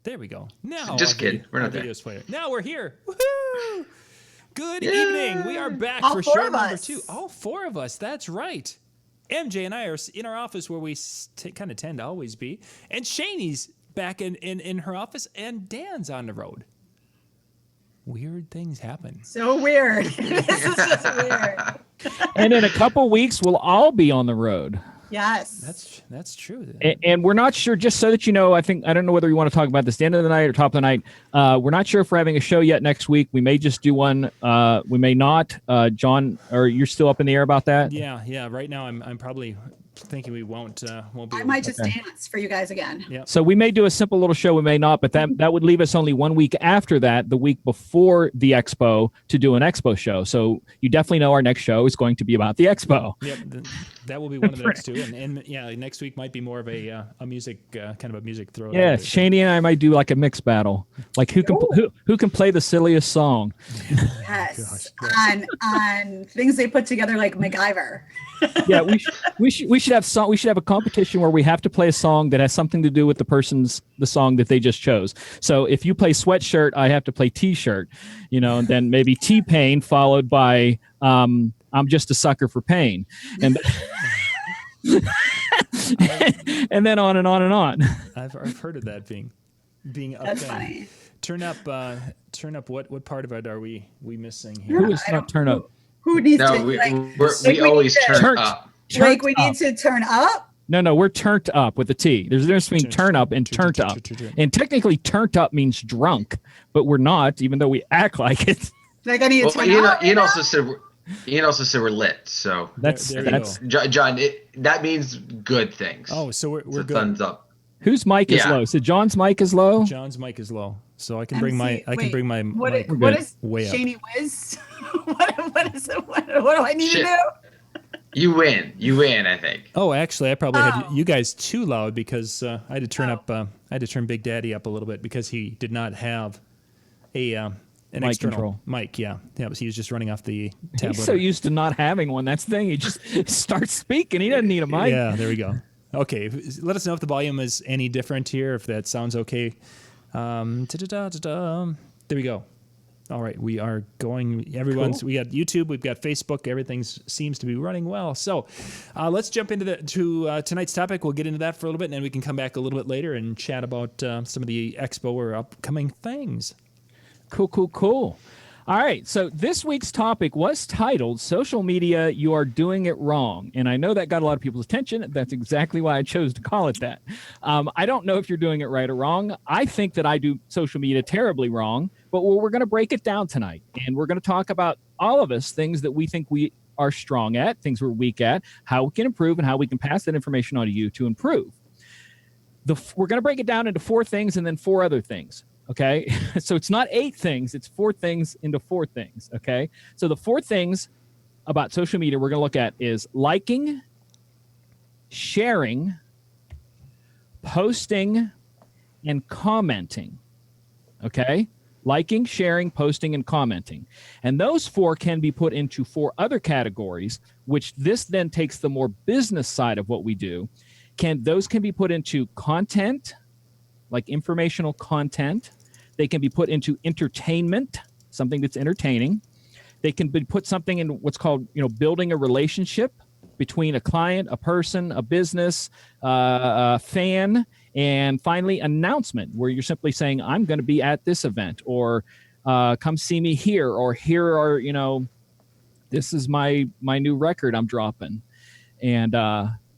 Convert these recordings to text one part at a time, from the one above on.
There we go. Now Just kidding. We're not there. Now we're here. Woohoo! Good evening. We are back for show number 2. All 4 of us. That's right. MJ and I are in our office where we kind of tend to always be. And Shanie's back in her office. And Dan's on the road. Weird things happen. So weird. This is just weird. And in a couple weeks, we'll all be on the road. Yes. That's true. And we're not sure, just so that you know, I don't know whether you want to talk about this at the end of the night or top of the night. We're not sure if we're having a show yet next week. We may just do one. We may not. John, or you're still up in the air about that? Yeah. Right now, I'm probably thinking we won't be. I might just dance for you guys again. Yeah. So we may do a simple little show. We may not, but that would leave us only 1 week after that, the week before the expo, to do an expo show. So you definitely know our next show is going to be about the expo. Yep. That will be one of the next 2. And yeah, next week might be more of a music kind of a music throw. Yeah, Shanie and I might do like a mix battle, like who can play the silliest song. Yes, on things they put together like MacGyver. Yeah, we should have a competition where we have to play a song that has something to do with the song that they just chose. So if you play Sweatshirt, I have to play T-shirt, and then maybe T-Pain followed by I'm Just a Sucker for Pain, and and then on and on and on. I've heard of that being up. That's funny. Turn up. What part of it are we missing here? Who is not turn up? Who needs to? We always turn up. Like we need to turn up. No, we're turned up with a T. There's a difference between turn up and turned up. And technically, turned up means drunk, but we're not, even though we act like it. Like I need to turn up. Ian also said we're lit. So that's John. That means good things. Oh, so we're good. Thumbs up. Whose mic is low? So John's mic is low. John's mic is low, so I can bring my mic what is way up. Shanie Wiz? What is it? What do I need to do? You win, I think. Oh, actually, I probably had you guys too loud because I had to turn up. I had to turn Big Daddy up a little bit because he did not have an mic external control. Mic. Yeah, he was just running off the tablet. He's so used to not having one. That's the thing. He just starts speaking. He doesn't need a mic. Yeah, there we go. Okay, let us know if the volume is any different here. If that sounds okay. There we go. All right, we are going. Everyone's. Cool. We got YouTube. We've got Facebook. Everything seems to be running well. So, let's jump into tonight's topic. We'll get into that for a little bit, and then we can come back a little bit later and chat about some of the expo or upcoming things. Cool. All right, so this week's topic was titled "Social Media, You Are Doing It Wrong," and I know that got a lot of people's attention. That's exactly why I chose to call it that. I don't know if you're doing it right or wrong. I think that I do social media terribly wrong, but we're going to break it down tonight, and we're going to talk about all of us things that we think we are strong at, things we're weak at, how we can improve, and how we can pass that information on to you to improve. We're going to break it down into 4 things and then 4 other things. Okay, so it's not 8 things, it's 4 things into 4 things. Okay, so the 4 things about social media we're going to look at is liking, sharing, posting, and commenting. Okay, liking, sharing, posting, and commenting. And those 4 can be put into 4 other categories, which this then takes the more business side of what we do. Those can be put into content, like informational content. They can be put into entertainment, something that's entertaining. They can be put something in what's called, building a relationship between a client, a person, a business, a fan, and finally announcement, where you're simply saying, I'm going to be at this event, or come see me here, or here are, this is my new record I'm dropping, and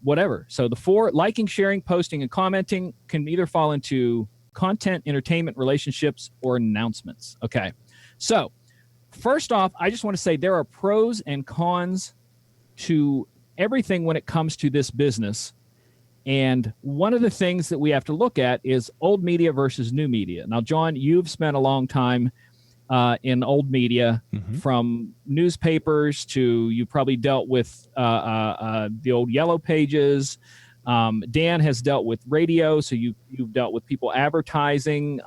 whatever. So the 4, liking, sharing, posting, and commenting, can either fall into content, entertainment, relationships, or announcements. Okay. So first off, I just want to say there are pros and cons to everything when it comes to this business. And one of the things that we have to look at is old media versus new media. Now, John, you've spent a long time in old media, from newspapers to you probably dealt with the old Yellow Pages. Dan has dealt with radio, so you've dealt with people advertising.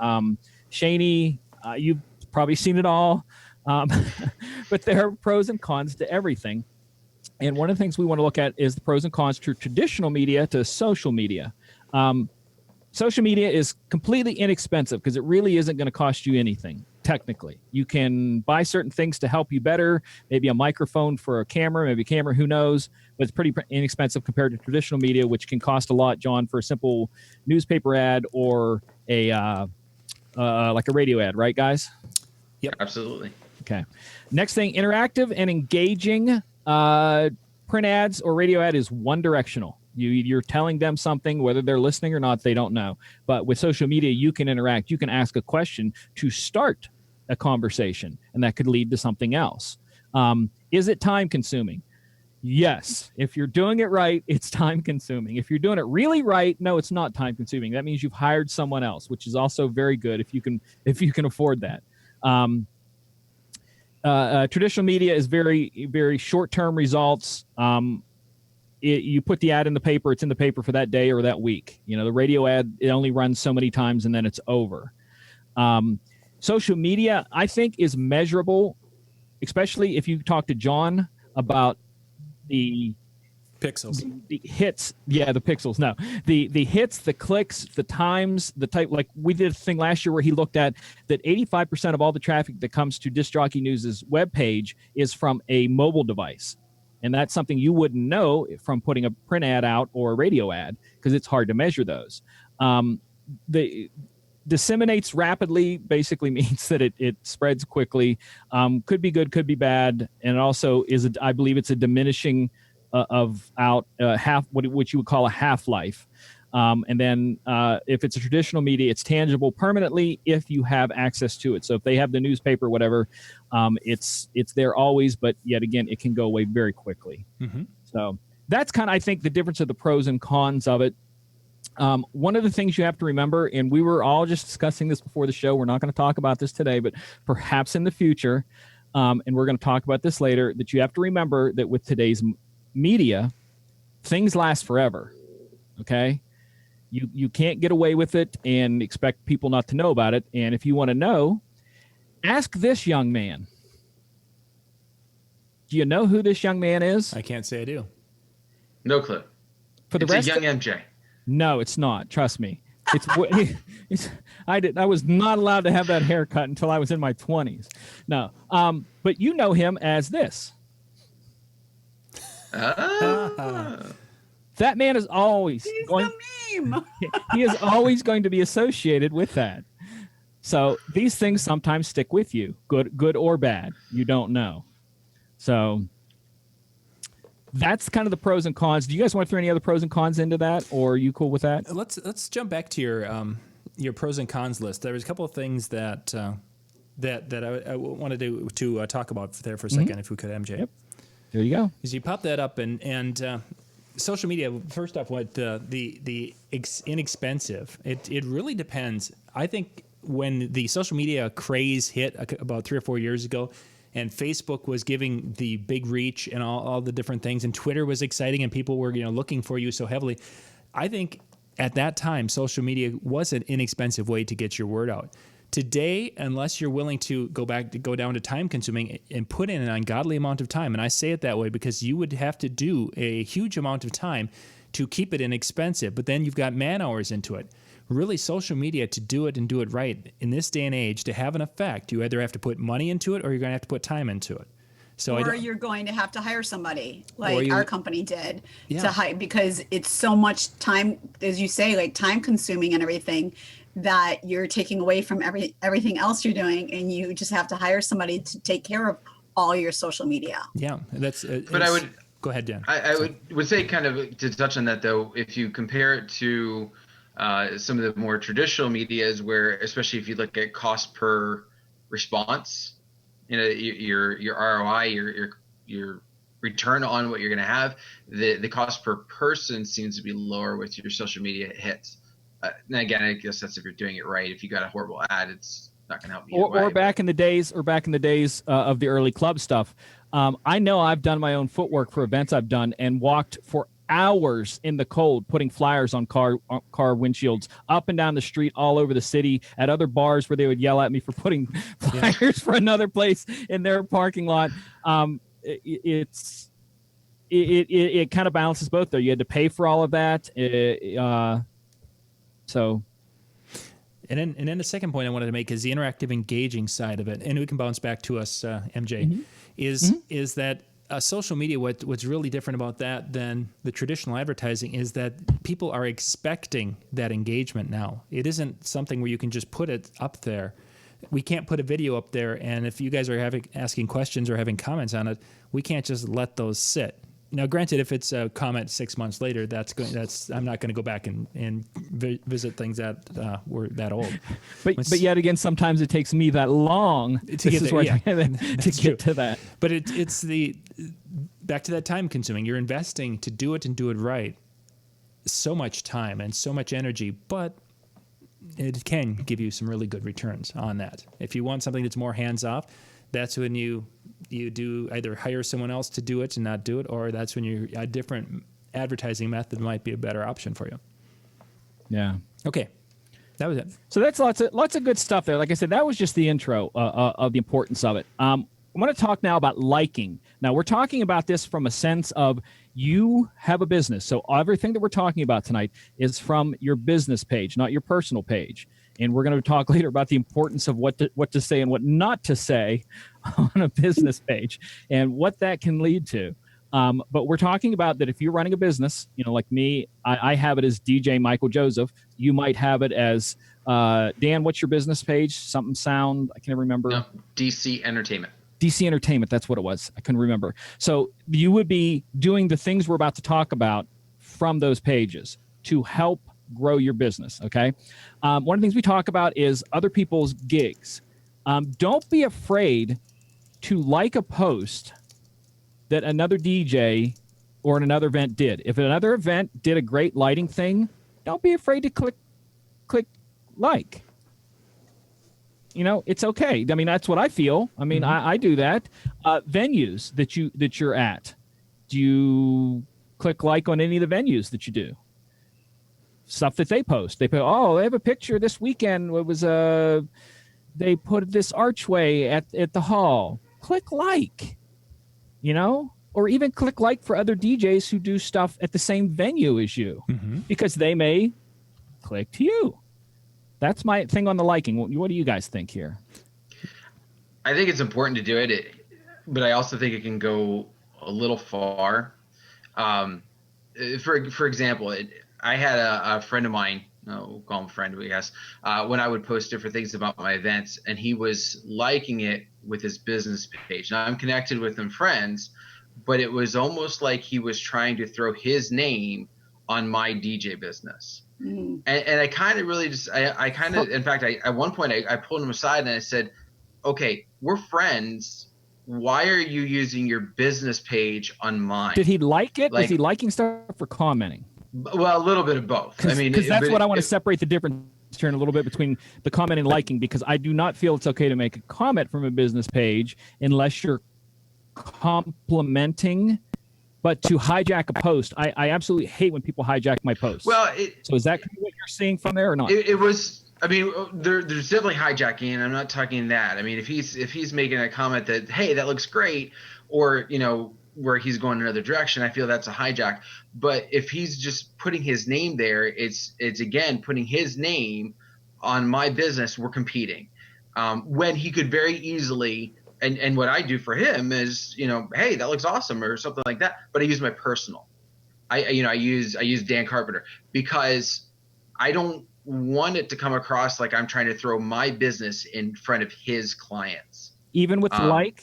Shanie, you've probably seen it all. But there are pros and cons to everything. And one of the things we want to look at is the pros and cons to traditional media to social media. social media is completely inexpensive because it really isn't going to cost you anything. Technically, you can buy certain things to help you better, maybe a microphone for a camera, maybe a camera, who knows, but it's pretty inexpensive compared to traditional media, which can cost a lot, John, for a simple newspaper ad or a like a radio ad, right, guys? Yep, absolutely. Okay. Next thing, interactive and engaging print ads or radio ad is one directional. You're telling them something, whether they're listening or not, they don't know. But with social media, you can interact. You can ask a question to start a conversation, and that could lead to something else. Is it time consuming? Yes. If you're doing it right, it's time consuming. If you're doing it really right, no, it's not time consuming. That means you've hired someone else, which is also very good if you can afford that. Traditional media is very, very short-term results. You put the ad in the paper, it's in the paper for that day or that week. The radio ad, it only runs so many times and then it's over. Social media, I think, is measurable, especially if you talk to John about the pixels, the hits. Yeah, the pixels. No, the hits, the clicks, the times, the type. Like we did a thing last year where he looked at that 85% of all the traffic that comes to Disc Jockey News's webpage is from a mobile device. And that's something you wouldn't know from putting a print ad out or a radio ad because it's hard to measure those. The disseminates rapidly basically means that it spreads quickly. Could be good, could be bad, and it also is. I believe it's a diminishing of out half what you would call a half-life. And then if it's a traditional media, it's tangible permanently if you have access to it. So if they have the newspaper, whatever, it's there always, but yet again, it can go away very quickly. Mm-hmm. So that's kind of, I think, the difference of the pros and cons of it. One of the things you have to remember, and we were all just discussing this before the show, we're not going to talk about this today, but perhaps in the future, and we're going to talk about this later, that you have to remember that with today's media, things last forever. Okay? You can't get away with it and expect people not to know about it. And if you want to know, ask this young man. Do you know who this young man is? I can't say I do. No clue. It's a young MJ. No, it's not. Trust me. I was not allowed to have that haircut until I was in my 20s. No. But you know him as this. That man is always he is always going to be associated with that. So these things sometimes stick with you, good or bad. You don't know. So that's kind of the pros and cons. Do you guys want to throw any other pros and cons into that, or are you cool with that? Let's jump back to your pros and cons list. There was a couple of things that I wanted to talk about there for a second, if we could, MJ. Yep. There you go. As you pop that up and social media, first off, what the inexpensive. It really depends. I think when the social media craze hit about 3 or 4 years ago, and Facebook was giving the big reach and all the different things, and Twitter was exciting, and people were looking for you so heavily. I think at that time, social media was an inexpensive way to get your word out. Today, unless you're willing to go down to time consuming and put in an ungodly amount of time, and I say it that way because you would have to do a huge amount of time to keep it inexpensive, but then you've got man hours into it. Really, social media, to do it and do it right in this day and age, to have an effect, you either have to put money into it or you're going to have to put time into it. So or you're going to have to hire somebody like our company did to hire, because it's so much time, as you say, like time consuming and everything, that you're taking away from everything else you're doing, and you just have to hire somebody to take care of all your social media. Yeah, that's. But I would go ahead, Dan. I would say, kind of to touch on that though, if you compare it to some of the more traditional medias, where especially if you look at cost per response, your ROI, your return on what you're going to have, the cost per person seems to be lower with your social media hits. And again, I guess that's if you're doing it right. If you got a horrible ad, it's not going to help you. Or back in the days of the early club stuff. I know I've done my own footwork for events I've done and walked for hours in the cold putting flyers on car windshields up and down the street all over the city, at other bars where they would yell at me for putting flyers for another place in their parking lot. It kind of balances both there. You had to pay for all of that. So And then the second point I wanted to make is the interactive, engaging side of it, and we can bounce back to us, MJ, is that social media. What's really different about that than the traditional advertising is that people are expecting that engagement now. It isn't something where you can just put it up there. We can't put a video up there, and if you guys are asking questions or having comments on it, we can't just let those sit. Now, granted, if it's a comment 6 months later, I'm not going to go back and visit things that were that old. But yet again, sometimes it takes me that long to get to that. But it's back to that time consuming. You're investing to do it and do it right. So much time and so much energy, but it can give you some really good returns on that. If you want something that's more hands off, that's when you do either hire someone else to do it and not do it, or that's when a different advertising method might be a better option for you. Yeah. Okay. That was it. So that's lots of good stuff there. Like I said, that was just the intro of the importance of it. I want to talk now about liking. Now, we're talking about this from a sense of you have a business. So everything that we're talking about tonight is from your business page, not your personal page. And we're going to talk later about the importance of what to say and what not to say on a business page and what that can lead to. But we're talking about that if you're running a business, like me, I have it as DJ Michael Joseph. You might have it as, Dan, what's your business page? Something sound, I can't remember. No, DC Entertainment. DC Entertainment, that's what it was. I couldn't remember. So you would be doing the things we're about to talk about from those pages to help grow your business, okay? One of the things we talk about is other people's gigs. Don't be afraid to like a post that another DJ or another event did. If another event did a great lighting thing, don't be afraid to click like. It's okay. I mean, that's what I feel. I mean, I do that. Venues that you're at, do you click like on any of the venues that you do? Stuff that they post. They put, they have a picture this weekend. It was they put this archway at the hall. Click like, or even click like for other DJs who do stuff at the same venue as you, because they may click to you. That's my thing on the liking. What do you guys think here? I think it's important to do it, but I also think it can go a little far. For example, I had a friend of mine, we'll call him a friend, I guess, when I would post different things about my events, and he was liking it with his business page. Now, I'm connected with him friends, but it was almost like he was trying to throw his name on my DJ business. And I kind of really in fact, at one point I pulled him aside and I said, okay, we're friends. Why are you using your business page on mine? Did he like it? Was he liking stuff or commenting? Well, a little bit of both. I mean, because that's what I want to separate the difference here in a little bit between the comment and liking, because I do not feel it's okay to make a comment from a business page unless you're complimenting. But to hijack a post, I absolutely hate when people hijack my posts. Well, so is that what you're seeing from there or not? It was. I mean, there's definitely hijacking, and I'm not talking that. I mean, if he's making a comment that, hey, that looks great, or where he's going another direction, I feel that's a hijack. But if he's just putting his name there, it's again putting his name on my business. We're competing when he could very easily. And what I do for him is, hey, that looks awesome or something like that. But I use my personal. I use Dan Carpenter because I don't want it to come across like I'm trying to throw my business in front of his clients. Even with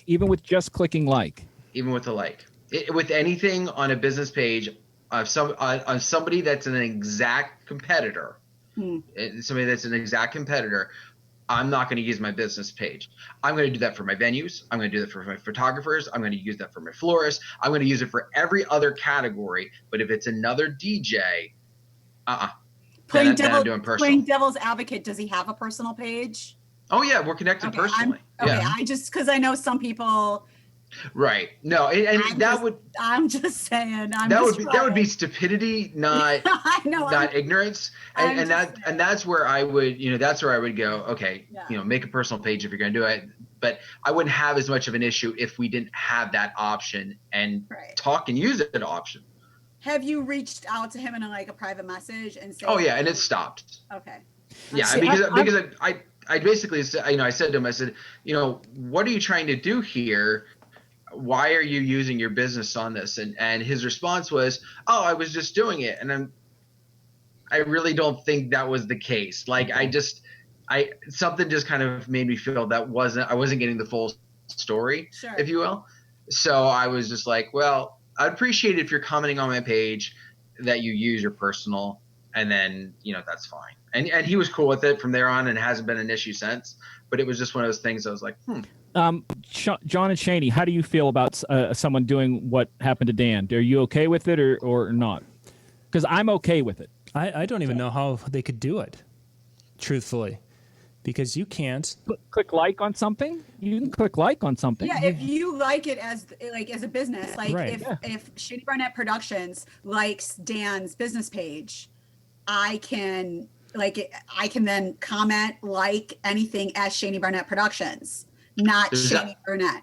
even with just clicking like. Even with the like, with anything on a business page of on somebody that's an exact competitor, I'm not going to use my business page. I'm going to do that for my venues. I'm going to do that for my photographers. I'm going to use that for my florists. I'm going to use it for every other category. But if it's another DJ, Playing devil's advocate, does he have a personal page? Oh yeah, we're connected personally. I just because I know some people. Right. No, I'm just saying. That would be stupidity, not I know, not ignorance, and that's where I would go. Okay, make a personal page if you're going to do it, but I wouldn't have as much of an issue if we didn't have that option and talk and use that option. Have you reached out to him in a private message and say? Oh yeah, and it stopped. Okay. Yeah, see, because I basically said, I said to him, I said, what are you trying to do here? Why are you using your business on this? And his response was, oh, I was just doing it. And I really don't think that was the case. Like, something just kind of made me feel I wasn't getting the full story, sure, if you will. So I was just like, well, I'd appreciate it if you're commenting on my page that you use your personal, and then, that's fine. And he was cool with it from there on, and it hasn't been an issue since. But it was just one of those things I was like, John and Shani, how do you feel about someone doing what happened to Dan? Are you okay with it or not? Because I'm okay with it. I don't even know how they could do it, truthfully, because you can't click like on something. You can click like on something. Yeah, if you like it as a business, like right. If Shady Barnett Productions likes Dan's business page, I can then comment like anything as Shady Barnett Productions, not Shady Barnett.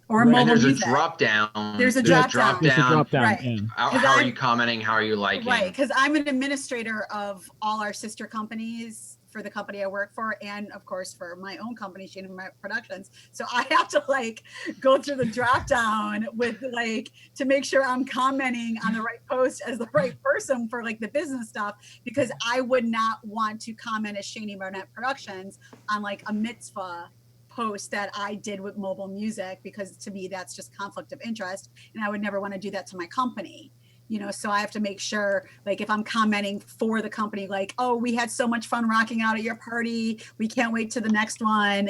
Or right. There's a drop down. There's a drop down. Right. Yeah. How are you commenting? How are you liking? Right, because I'm an administrator of all our sister companies for the company I work for, and of course for my own company, Shady Barnett Productions. So I have to go through the drop down with to make sure I'm commenting on the right post as the right person for the business stuff, because I would not want to comment as Shady Barnett Productions on a mitzvah post that I did with mobile music, because to me that's just conflict of interest, and I would never want to do that to my company. So I have to make sure, if I'm commenting for the company, oh, we had so much fun rocking out at your party, we can't wait to the next one,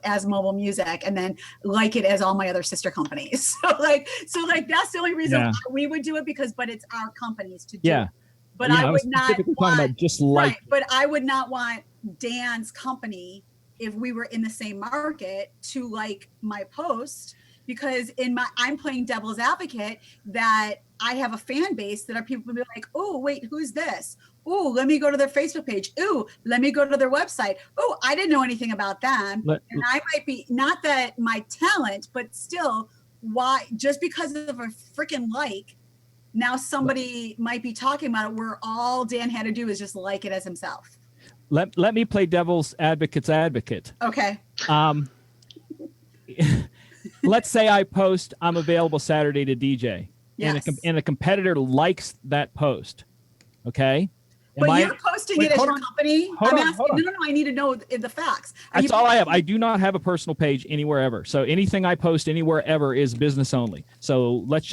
as mobile music, and then it as all my other sister companies. So that's the only reason we would do it, but it's our companies to do it. But I would not want but I would not want Dan's company, if we were in the same market, to like my post, because I'm playing devil's advocate that I have a fan base that are people will be like, oh, wait, who's this? Oh, let me go to their Facebook page. Oh, let me go to their website. Oh, I didn't know anything about them. And I might be, not that my talent, but still, why, just because of a freaking now somebody might be talking about it where all Dan had to do is just like it as himself. Let me play devil's advocate's advocate. Okay. Let's say I post, I'm available Saturday to DJ. Yes. And a competitor likes that post. Okay. But you're posting it as your company? I'm asking. No, I need to know the facts. That's all I have. I do not have a personal page anywhere ever. So anything I post anywhere ever is business only. So let's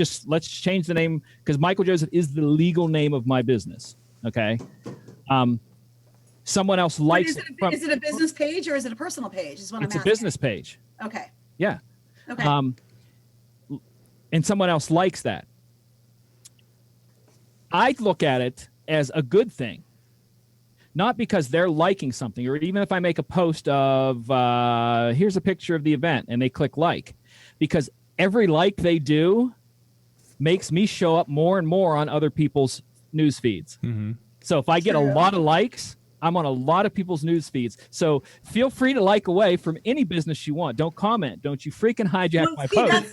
change the name, because Michael Joseph is the legal name of my business. Okay. Someone else likes it. Is it a business page or is it a personal page? Is what it's a business page. Okay. Yeah. Okay. And someone else likes that. I'd look at it as a good thing, not because they're liking something, or even if I make a post of here's a picture of the event and they click like, because every like they do makes me show up more and more on other people's news feeds. Mm-hmm. So if I get a lot of likes, I'm on a lot of people's news feeds. So feel free to like away from any business you want. Don't comment. Don't you freaking hijack my post.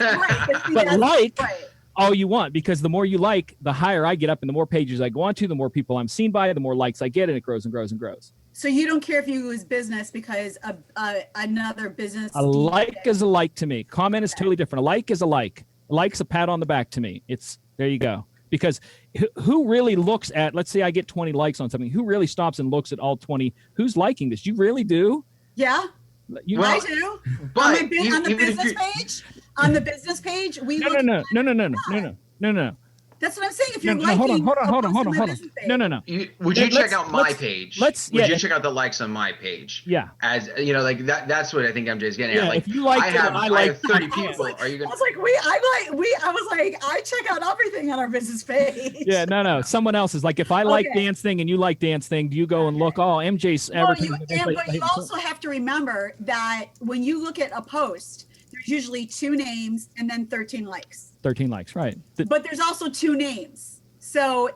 But like all you want, because the more you like, the higher I get up, and the more pages I go onto, the more people I'm seen by, the more likes I get, and it grows and grows and grows. So you don't care if you lose business because another business. A like is a like to me. Comment is totally different. A like is a like. A like's a pat on the back to me. It's there you go. Because who really looks at, let's say I get 20 likes on something, who really stops and looks at all 20? Who's liking this? You really do? Yeah, I do. But on the business page? On the business page, we No. That's what I'm saying. If you're liking, hold on. No. Would you check out my page? Would you check out the likes on my page? Yeah. As like that. That's what I think MJ's getting at. Like, if you like I have 30 people. Are you gonna? I was like, I check out everything on our business page. Yeah, no. Someone else is like, if I like Dan's thing and you like Dan's thing, do you go and look? Oh, MJ's advertising. But you also have to remember that when you look at a post, there's usually 2 names and then 13 likes. 13 likes, right. But there's also 2 names. So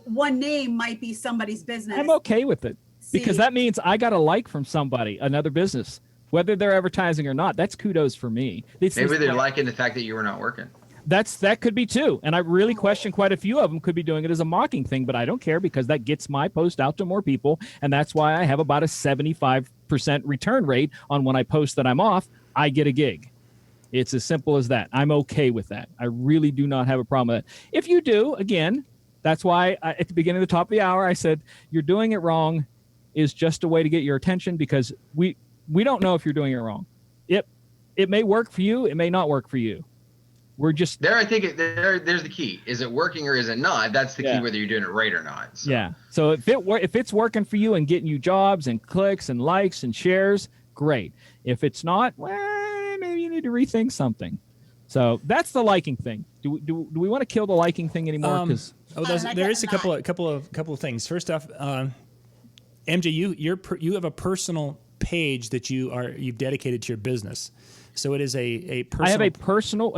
one name might be somebody's business. I'm okay with it because that means I got a like from somebody, another business, whether they're advertising or not. That's kudos for me. Maybe they're liking the fact that you were not working. That could be too. And I really question quite a few of them could be doing it as a mocking thing, but I don't care because that gets my post out to more people. And that's why I have about a 75% return rate on when I post that I'm off, I get a gig. It's as simple as that. I'm okay with that. I really do not have a problem with that. If you do, again, that's why at the beginning of the top of the hour, I said, you're doing it wrong is just a way to get your attention because we don't know if you're doing it wrong. It may work for you. It may not work for you. We're just there. I think there's the key. Is it working or is it not? That's the key, whether you're doing it right or not. So. Yeah. So if it's working for you and getting you jobs and clicks and likes and shares, great. If it's not, well, maybe you need to rethink something. So that's the liking thing. Do we want to kill the liking thing anymore? Because there is a couple of things. First off, MJ, you have a personal page that you've dedicated to your business. So it is a personal. I have a personal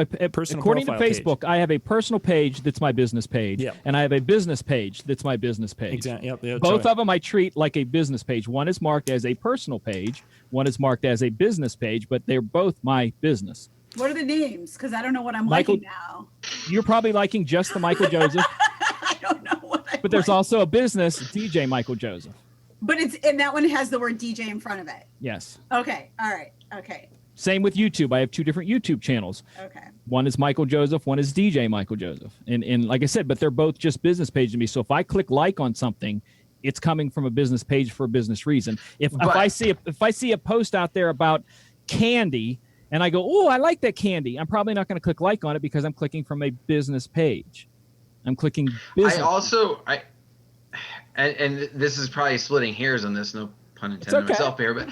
according to Facebook, page. I have a personal page that's my business page, and I have a business page that's my business page. Exactly. Yep, both of them I treat like a business page. One is marked as a personal page. One is marked as a business page, but they're both my business. What are the names? Because I don't know what I'm liking now. You're probably liking just the Michael Joseph. I don't know what I'm But there's also a business, DJ Michael Joseph. But and that one has the word DJ in front of it. Yes. Okay. All right. Okay. Same with YouTube. I have 2 different YouTube channels. Okay. One is Michael Joseph. One is DJ Michael Joseph. And like I said, but they're both just business pages to me. So if I click like on something, it's coming from a business page for a business reason. If I see a post out there about candy and I go, oh, I like that candy, I'm probably not going to click like on it because I'm clicking from a business page. I'm clicking business. And this is probably splitting hairs on this, no pun intended myself here, but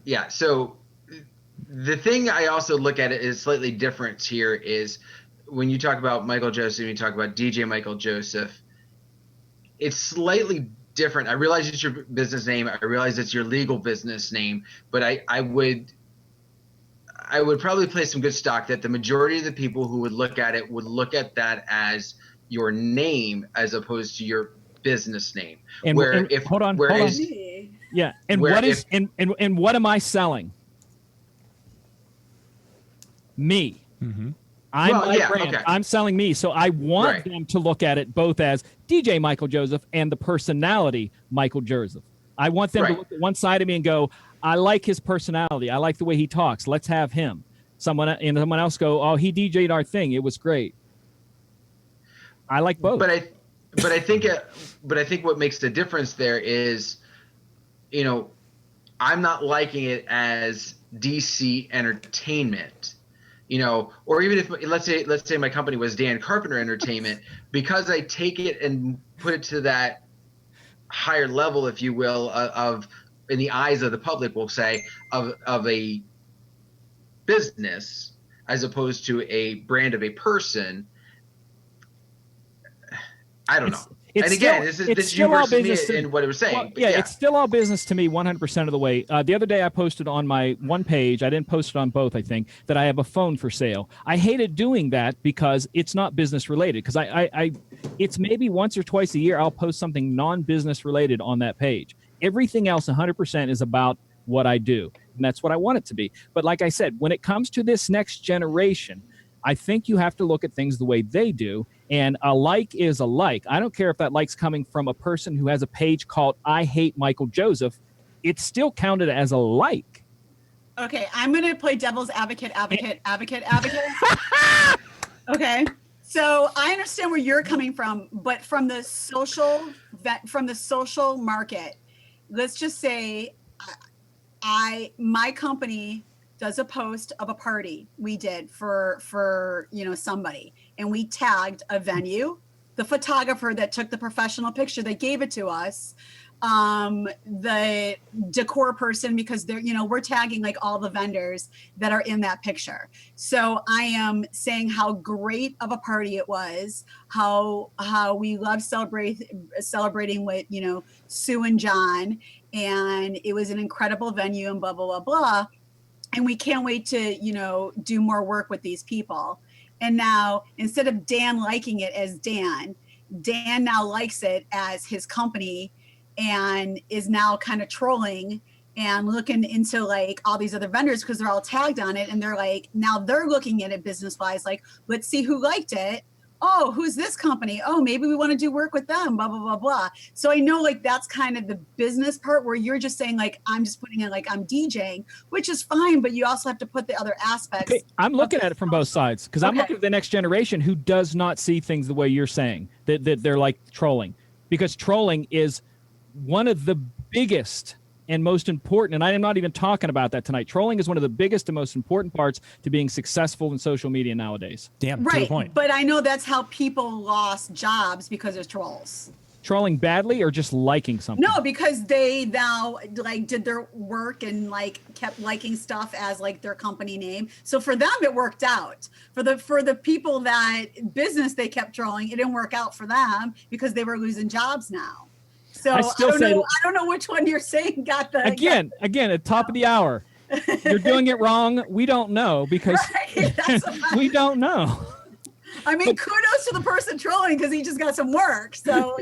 yeah. So the thing I also look at it is slightly different here is when you talk about Michael Joseph, you talk about DJ Michael Joseph, it's slightly different. I realize it's your business name. I realize it's your legal business name, but I would probably place some good stock that the majority of the people who would look at it would look at that as your name as opposed to your business name. Hold on. Yeah. And what am I selling? Me. Mm-hmm. I'm my brand. Okay. I'm selling me. So I want them to look at it both as DJ Michael Joseph and the personality Michael Joseph. I want them to look at one side of me and go, I like his personality. I like the way he talks. Let's have him. Someone else go, oh, he DJ'd our thing. It was great. I like both. But I think what makes the difference there is, I'm not liking it as DC Entertainment, or even if let's say my company was Dan Carpenter Entertainment, because I take it and put it to that higher level, if you will, of in the eyes of the public, we'll say of a business as opposed to a brand of a person. I don't know. And again, this is you versus me and what it was saying. Well, it's still all business to me 100% of the way. The other day I posted on my one page, I didn't post it on both, I think, that I have a phone for sale. I hated doing that because it's not business related. Because it's maybe once or twice a year I'll post something non-business related on that page. Everything else 100% is about what I do. And that's what I want it to be. But like I said, when it comes to this next generation, I think you have to look at things the way they do. And a like is a like. I don't care if that like's coming from a person who has a page called I Hate Michael Joseph. It's still counted as a like. Okay, I'm going to play devil's advocate. Okay. So I understand where you're coming from, but from the social market, let's just say my company does a post of a party we did for somebody, and we tagged a venue, the photographer that took the professional picture that gave it to us, the decor person, because we're tagging like all the vendors that are in that picture. So I am saying how great of a party it was, how we love celebrating with Sue and John, and it was an incredible venue and blah blah blah blah. And we can't wait to, do more work with these people. And now, instead of Dan liking it as Dan now likes it as his company and is now kind of trolling and looking into like all these other vendors because they're all tagged on it, and they're like, now they're looking at it business wise, like, let's see who liked it. Oh, who's this company? Oh, maybe we want to do work with them, blah, blah, blah, blah. So I know like that's kind of the business part where you're just saying like, I'm just putting in like I'm DJing, which is fine, but you also have to put the other aspects. Okay, I'm looking at it from both sides because I'm looking at the next generation who does not see things the way you're saying, that they're like trolling, because trolling is one of the biggest and most important, and I am not even talking about that tonight. Trolling is one of the biggest and most important parts to being successful in social media nowadays. Damn, right. To the point. But I know that's how people lost jobs because of trolls. Trolling badly or just liking something? No, because they now like did their work and like kept liking stuff as like their company name. So for them, it worked out. For the people that business they kept trolling, it didn't work out for them because they were losing jobs now. So I don't know which one you're saying got the again at top of the hour. You're doing it wrong. We don't know because we don't know. I mean, kudos to the person trolling because he just got some work. So,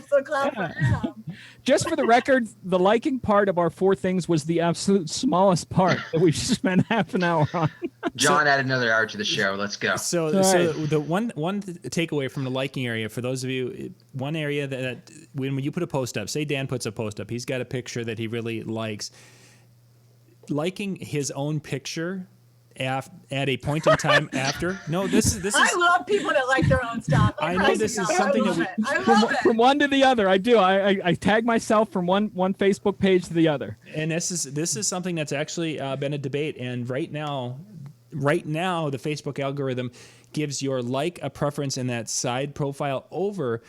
so glad for him. Just for the record, the liking part of our 4 things was the absolute smallest part that we spent half an hour on. John, add another hour to the show. Let's go. So the one takeaway from the liking area, for those of you, one area that when you put a post up, say Dan puts a post up, he's got a picture that he really likes. Liking his own picture at a point in time after. No, this is. I love people that like their own stuff. I know this is something that I love it. From one to the other, I do. I tag myself from one Facebook page to the other. And this is something that's actually been a debate. And right now, the Facebook algorithm gives your like a preference in that side profile over.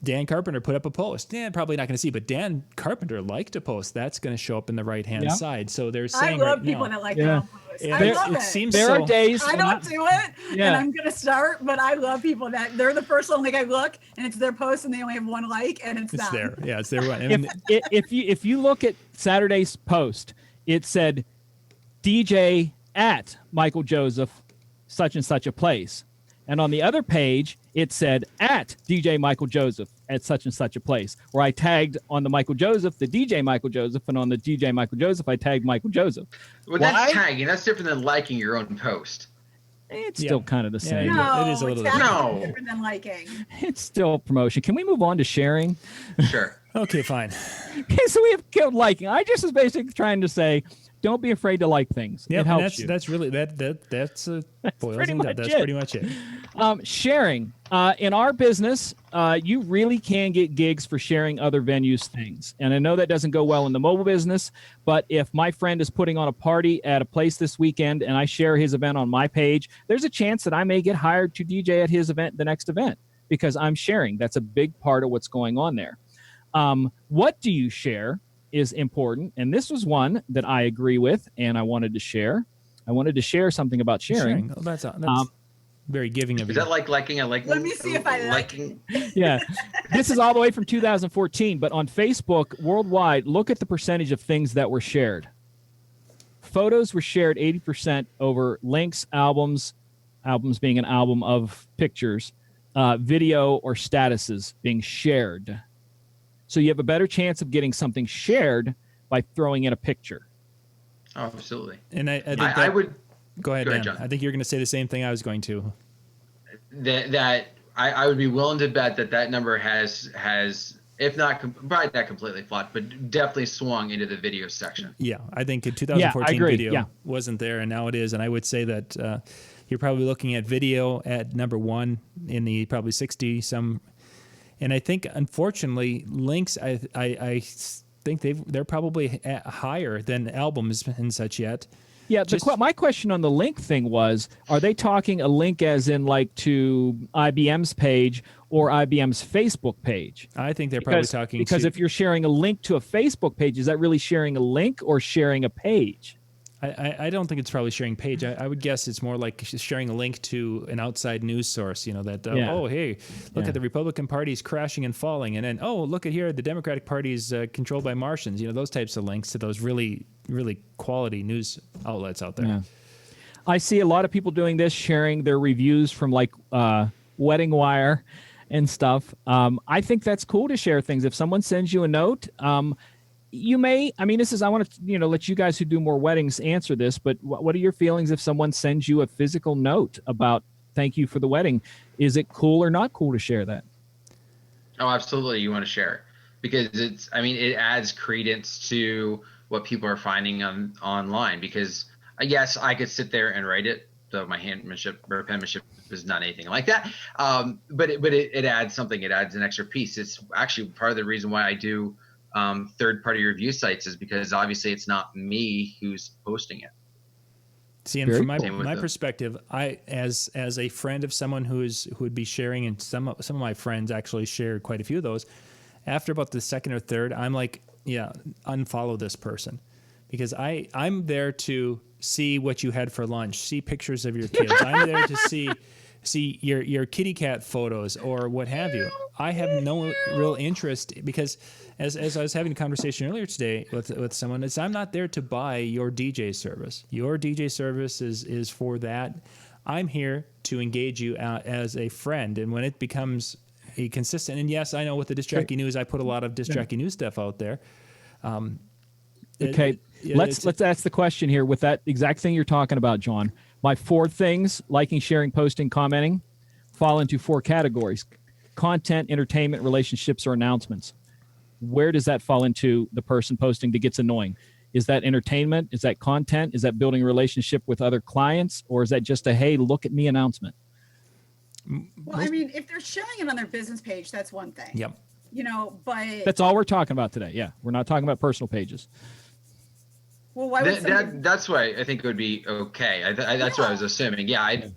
Dan Carpenter put up a post. Dan probably not going to see, but Dan Carpenter liked a post. That's going to show up in the right-hand side. So they're saying I love people that like their own posts. I love it. There are days I don't do it, and I'm going to start, but I love people that they're the first one. Like I look, and it's their post, and they only have one like, and it's them. There. Yeah, it's their one. If you look at Saturday's post, it said DJ at Michael Joseph, such and such a place. And on the other page, it said at DJ Michael Joseph at such and such a place, where I tagged on the Michael Joseph, the DJ Michael Joseph, and on the DJ Michael Joseph, I tagged Michael Joseph. Well, that's tagging. That's different than liking your own post. It's still kind of the same. No, it is a little different than liking. It's still promotion. Can we move on to sharing? Sure. Okay, fine. Okay, so we have killed liking. I just was basically trying to say, don't be afraid to like things. Yeah, it helps you. That's really that's pretty much it. Sharing. In our business, you really can get gigs for sharing other venues' things. And I know that doesn't go well in the mobile business, but if my friend is putting on a party at a place this weekend and I share his event on my page, there's a chance that I may get hired to DJ at his event, the next event, because I'm sharing. That's a big part of what's going on there. What do you share is important. And this was one that I agree with and I wanted to share. I wanted to share something about sharing. Oh, that's very giving of you. Is that like liking? Let me see if I liking. Yeah. This is all the way from 2014, but on Facebook worldwide, look at the percentage of things that were shared. Photos were shared 80% over links, albums being an album of pictures, video or statuses being shared. So you have a better chance of getting something shared by throwing in a picture. Oh, absolutely. And I think I would go ahead, Dan. John. I think you're going to say the same thing I was going to. That I would be willing to bet that number has if not probably not completely flat, but definitely swung into the video section. Yeah, I think in 2014 agree. video wasn't there, and now it is. And I would say that you're probably looking at video at number 1 in the probably 60 some. And I think, unfortunately, links, I think they're probably higher than albums and such yet. Yeah, my question on the link thing was, are they talking a link as in like to IBM's page or IBM's Facebook page? I think they're probably talking because if you're sharing a link to a Facebook page, is that really sharing a link or sharing a page? I don't think it's probably sharing page. I would guess it's more like sharing a link to an outside news source, that, oh, hey, look at the Republican Party's crashing and falling. And then, oh, look at here, the Democratic Party's controlled by Martians. Those types of links to those really, really quality news outlets out there. Yeah. I see a lot of people doing this, sharing their reviews from like Wedding Wire and stuff. I think that's cool to share things. If someone sends you a note, you may, I mean, I want to, let you guys who do more weddings answer this, but what are your feelings if someone sends you a physical note about thank you for the wedding? Is it cool or not cool to share that? Oh, absolutely. You want to share because it adds credence to what people are finding online because yes, I could sit there and write it. So my handmanship or penmanship is not anything like that. But it adds something. It adds an extra piece. It's actually part of the reason why I do third-party review sites is because obviously it's not me who's posting it. See, and from my perspective, I as a friend of someone who would be sharing, and some of my friends actually shared quite a few of those. After about the second or third, I'm like, yeah, unfollow this person, because I'm there to see what you had for lunch, see pictures of your kids. I'm there to see your kitty cat photos or what have you. I have no real interest because as I was having a conversation earlier today with someone, I'm not there to buy your DJ service. Your DJ service is for that. I'm here to engage you as a friend. And when it becomes a consistent, and yes, I know with the Disc Jockey News, I put a lot of Disc Jockey News stuff out there. Okay, let's ask the question here with that exact thing you're talking about, John. My 4 things, liking, sharing, posting, commenting, fall into 4 categories: content, entertainment, relationships, or announcements. Where does that fall into the person posting that gets annoying? Is that entertainment? Is that content? Is that building a relationship with other clients? Or is that just a, hey, look at me announcement? Well, I mean, if they're sharing it on their business page, that's one thing. Yep. But that's all we're talking about today. Yeah, we're not talking about personal pages. Well, why would that's why I think it would be okay. That's what I was assuming. Yeah, I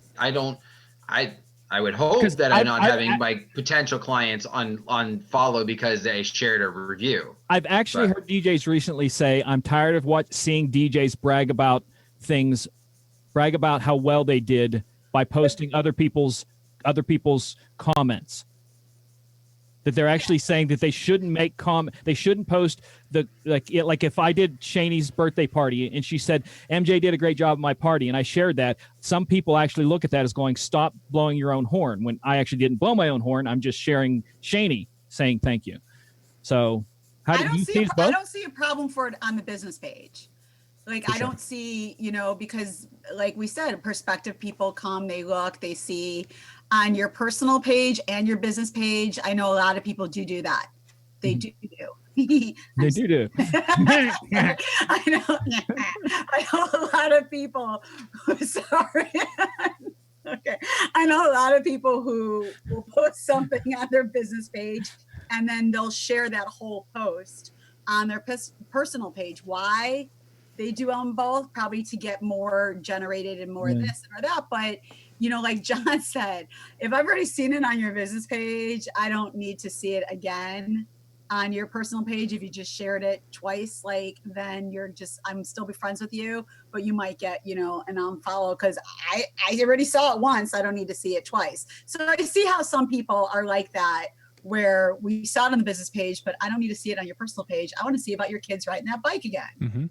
would hope that I'm not having my potential clients on follow because they shared a review. I've actually heard DJs recently say, I'm tired of seeing DJs brag about how well they did by posting other people's comments. That they're actually saying that they shouldn't they shouldn't post like if I did Shaney's birthday party and she said MJ did a great job at my party and I shared that, some people actually look at that as going, stop blowing your own horn, when I actually didn't blow my own horn. I'm just sharing Shaney saying thank you. So how do you see both? I don't see a problem for it on the business page. Like, I don't see, because like we said, prospective people come, they look, they see on your personal page and your business page. I know a lot of people do that. They do. They do. I know a lot of people. Sorry. Okay. I know a lot of people who will post something on their business page and then they'll share that whole post on their personal page. Why? They do them both, probably to get more generated and more this or that. But, like John said, if I've already seen it on your business page, I don't need to see it again on your personal page. If you just shared it twice, then I'm still be friends with you, but you might get, an unfollow because I already saw it once. I don't need to see it twice. So I see how some people are like that, where we saw it on the business page, but I don't need to see it on your personal page. I want to see about your kids riding that bike again. Mm-hmm.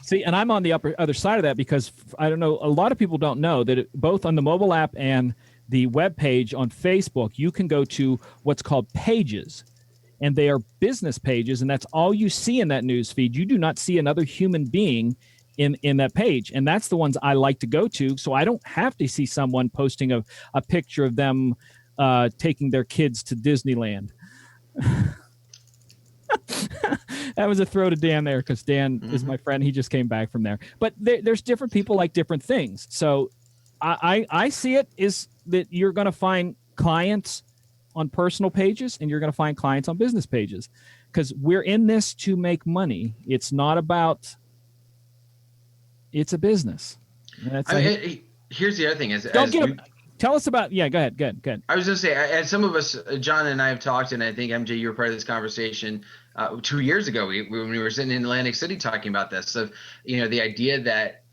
See, and I'm on the other side of that because I don't know, a lot of people don't know that both on the mobile app and the web page on Facebook, you can go to what's called pages, and they are business pages, and that's all you see in that news feed. You do not see another human being in that page, and that's the ones I like to go to, so I don't have to see someone posting a picture of them taking their kids to Disneyland. That was a throw to Dan there because Dan is my friend. He just came back from there. But there's different people like different things. So I see it is that you're going to find clients on personal pages and you're going to find clients on business pages because we're in this to make money. It's not about – it's a business. Here's the other thing. Tell us about, go ahead. I was going to say, as some of us, John and I have talked, and I think, MJ, you were part of this conversation 2 years ago when we were sitting in Atlantic City talking about this, of, the idea that,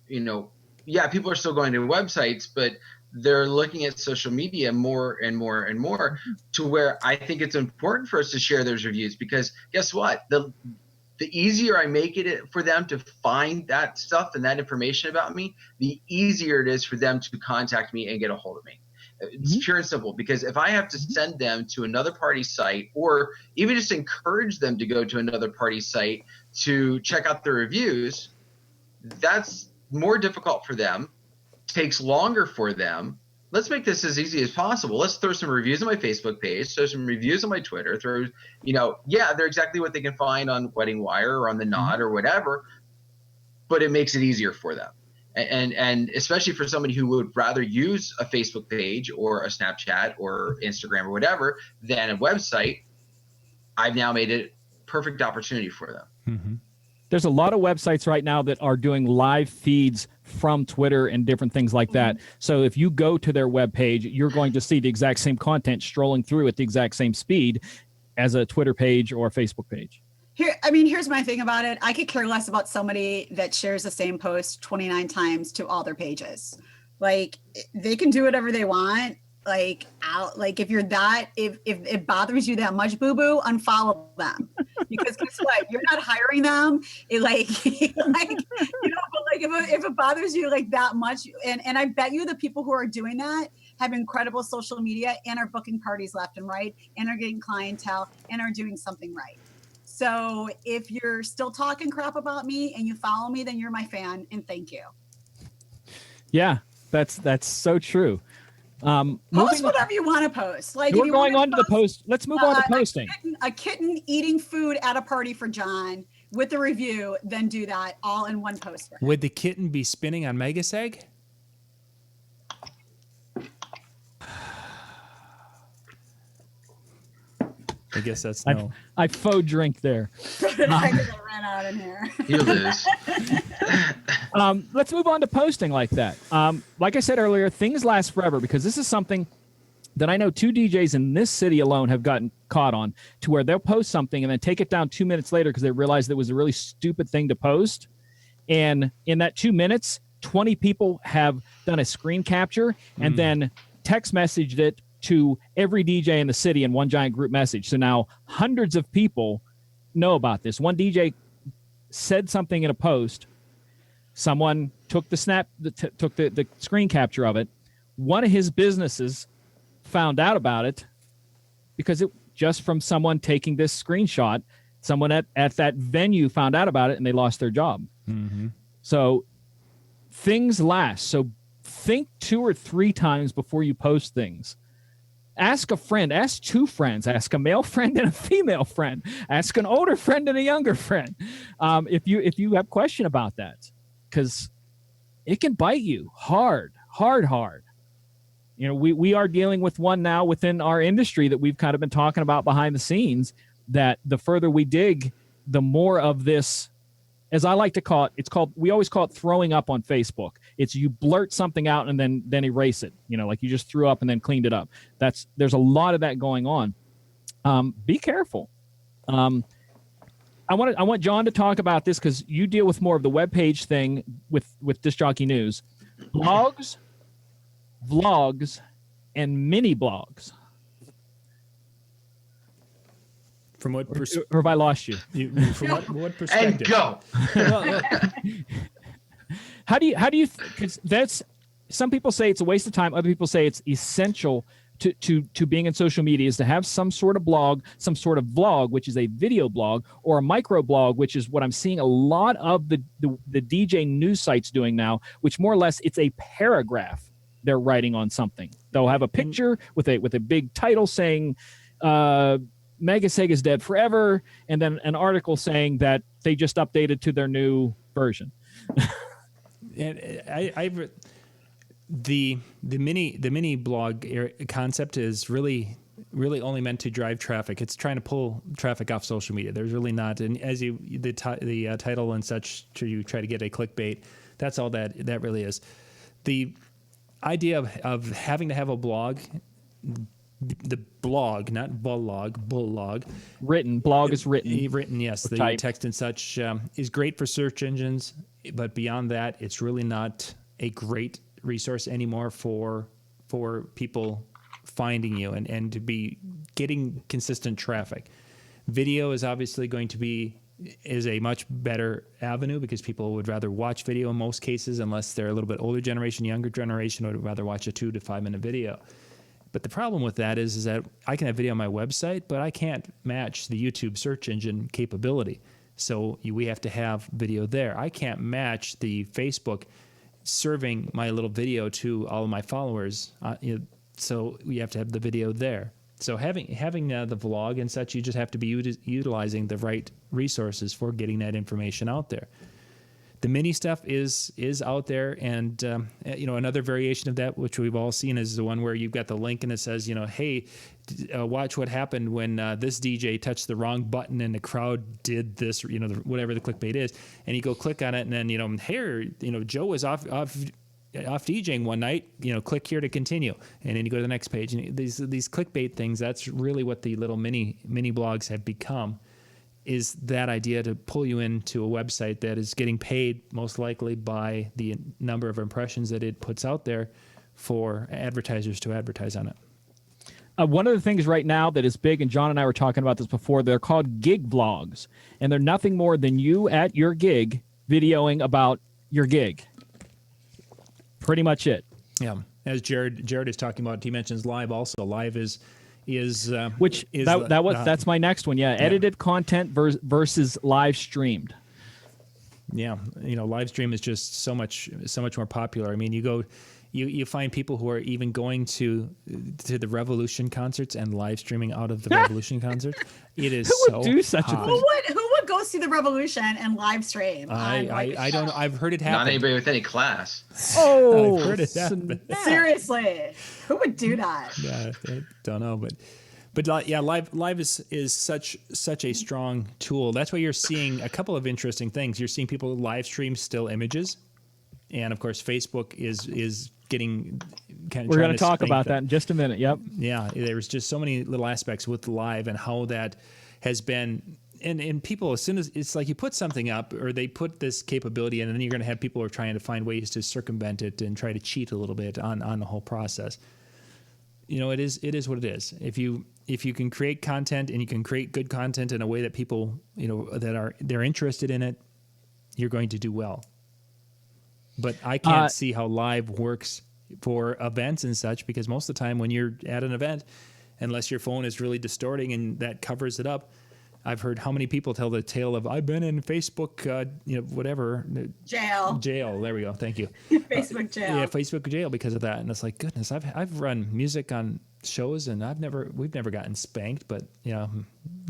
people are still going to websites, but they're looking at social media more and more and more, to where I think it's important for us to share those reviews, because guess what? The easier I make it for them to find that stuff and that information about me, the easier it is for them to contact me and get a hold of me. It's pure and simple, because if I have to send them to another party's site, or even just encourage them to go to another party's site to check out the reviews, that's more difficult for them, takes longer for them. Let's make this as easy as possible. Let's throw some reviews on my Facebook page, throw some reviews on my Twitter, they're exactly what they can find on Wedding Wire or on the Knot or whatever, but it makes it easier for them. And especially for somebody who would rather use a Facebook page or a Snapchat or Instagram or whatever than a website, I've now made it perfect opportunity for them. Mm-hmm. There's a lot of websites right now that are doing live feeds from Twitter and different things like that. So if you go to their webpage, you're going to see the exact same content strolling through at the exact same speed as a Twitter page or a Facebook page. Here's my thing about it. I could care less about somebody that shares the same post 29 times to all their pages. Like, they can do whatever they want. Like, if you're that, if it bothers you that much, boo-boo, unfollow them. Because guess what? You're not hiring them. If it bothers you like that much, and I bet you the people who are doing that have incredible social media and are booking parties left and right and are getting clientele and are doing something right. So if you're still talking crap about me and you follow me, then you're my fan, and thank you. Yeah, that's so true. Post whatever you want to post. Like, we're going on to the post. Let's move on to posting. A kitten eating food at a party for John with a review, then do that all in one post. Would the kitten be spinning on Megas egg? I guess that's no. I faux drink there. I ran out in here. You lose. Let's move on to posting like that. Like I said earlier, things last forever, because this is something that I know 2 DJs in this city alone have gotten caught on, to where they'll post something and then take it down 2 minutes later because they realized it was a really stupid thing to post. And in that 2 minutes, 20 people have done a screen capture and then text messaged it to every DJ in the city in one giant group message. So now hundreds of people know about this. One DJ said something in a post. Someone took the screen capture of it. One of his businesses found out about it because it just from someone taking this screenshot. Someone at that venue found out about it and they lost their job. Mm-hmm. So things last. So think 2 or 3 times before you post things. Ask a friend, ask 2 friends, ask a male friend and a female friend, ask an older friend and a younger friend. If you have a question about that, because it can bite you hard. You know, we are dealing with one now within our industry that we've kind of been talking about behind the scenes, that the further we dig, the more of this, as I like to call it, we always call it throwing up on Facebook. It's you blurt something out and then erase it. You know, like you just threw up and then cleaned it up. There's a lot of that going on. Be careful. I want John to talk about this because you deal with more of the webpage thing with Disc Jockey News. Blogs, vlogs, and mini blogs. From what perspective? Or have I lost you? From what perspective? And go. How do you? Because that's, some people say it's a waste of time. Other people say it's essential to being in social media, is to have some sort of blog, some sort of vlog, which is a video blog, or a micro blog, which is what I'm seeing a lot of the DJ news sites doing now, which more or less it's a paragraph they're writing on something. They'll have a picture with a big title saying Mega Sega is dead forever, and then an article saying that they just updated to their new version. And the mini blog concept is really only meant to drive traffic. It's trying to pull traffic off social media. There's really not, and as the title and such, you try to get a clickbait. That's all that really is. The idea of having to have a blog. The blog, not blog. Written. Blog is written. Written, yes. The type. Text and such is great for search engines, but beyond that, it's really not a great resource anymore for people finding you and to be getting consistent traffic. Video is obviously going to be a much better avenue because people would rather watch video in most cases, unless they're a little bit older generation, younger generation would rather watch a 2 to 5 minute video. But the problem with that is that I can have video on my website, but I can't match the YouTube search engine capability. So we have to have video there. I can't match the Facebook serving my little video to all of my followers. So we have to have the video there. So having the vlog and such, you just have to be utilizing the right resources for getting that information out there. The mini stuff is out there, and another variation of that, which we've all seen, is the one where you've got the link and it says, hey, watch what happened when this DJ touched the wrong button and the crowd did this, whatever the clickbait is, and you go click on it, and then here, Joe was off DJing one night, click here to continue, and then you go to the next page. And these clickbait things, that's really what the little mini blogs have become. Is that idea to pull you into a website that is getting paid most likely by the number of impressions that it puts out there for advertisers to advertise on it. One of the things right now that is big, and John and I were talking about this before, they're called gig vlogs, and they're nothing more than you at your gig videoing about your gig. Pretty much it. Yeah. As Jared is talking about, he mentions live also. Live is that's my next one. Yeah. Edited content versus live streamed. Yeah. Live stream is just so much more popular. I mean, you find people who are even going to the Revolution concerts and live streaming out of the Revolution concerts. It is who would do such a thing? Who would go see the Revolution and live stream? I don't know. I've heard it happen. Not anybody with any class. Oh, I've heard it happen. Seriously, who would do that? Yeah, I don't know, but yeah, live is such a strong tool. That's why you're seeing a couple of interesting things. You're seeing people live stream still images, and of course, Facebook is getting kind of. We're going to talk about that in just a minute. Yep. Yeah, there's just so many little aspects with live and how that has been. And people, as soon as it's like you put something up or they put this capability in, and then you're going to have people who are trying to find ways to circumvent it and try to cheat a little bit on the whole process. It is what it is. If you can create content and you can create good content in a way that people, they're interested in it, you're going to do well. But I can't see how live works for events and such, because most of the time when you're at an event, unless your phone is really distorting and that covers it up, I've heard how many people tell the tale of I've been in Facebook, whatever jail. There we go. Thank you. Facebook jail. Yeah, Facebook jail because of that. And it's like, goodness, I've run music on shows and we've never gotten spanked, but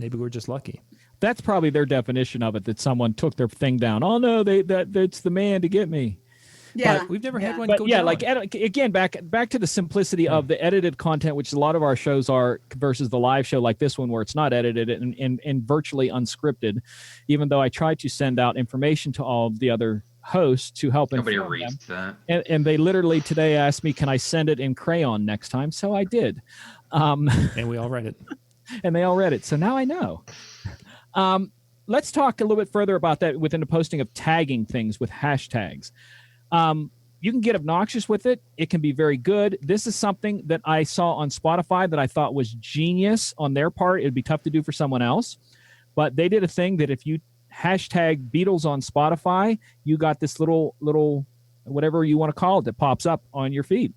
maybe we're just lucky. That's probably their definition of it, that someone took their thing down. Oh no, that's the man to get me. Yeah, but we've never had one but go yeah, down. like again, back to the simplicity of the edited content, which a lot of our shows are, versus the live show like this one where it's not edited and virtually unscripted. Even though I try to send out information to all of the other hosts to help nobody inform reads them. that, and they literally today asked me, "Can I send it in crayon next time?" So I did, and we all read it, and they all read it. So now I know. Let's talk a little bit further about that within the posting of tagging things with hashtags. You can get obnoxious with it. It can be very good. This is something that I saw on Spotify that I thought was genius on their part. It'd be tough to do for someone else, but they did a thing that if you hashtag Beatles on Spotify, you got this little whatever you want to call it that pops up on your feed.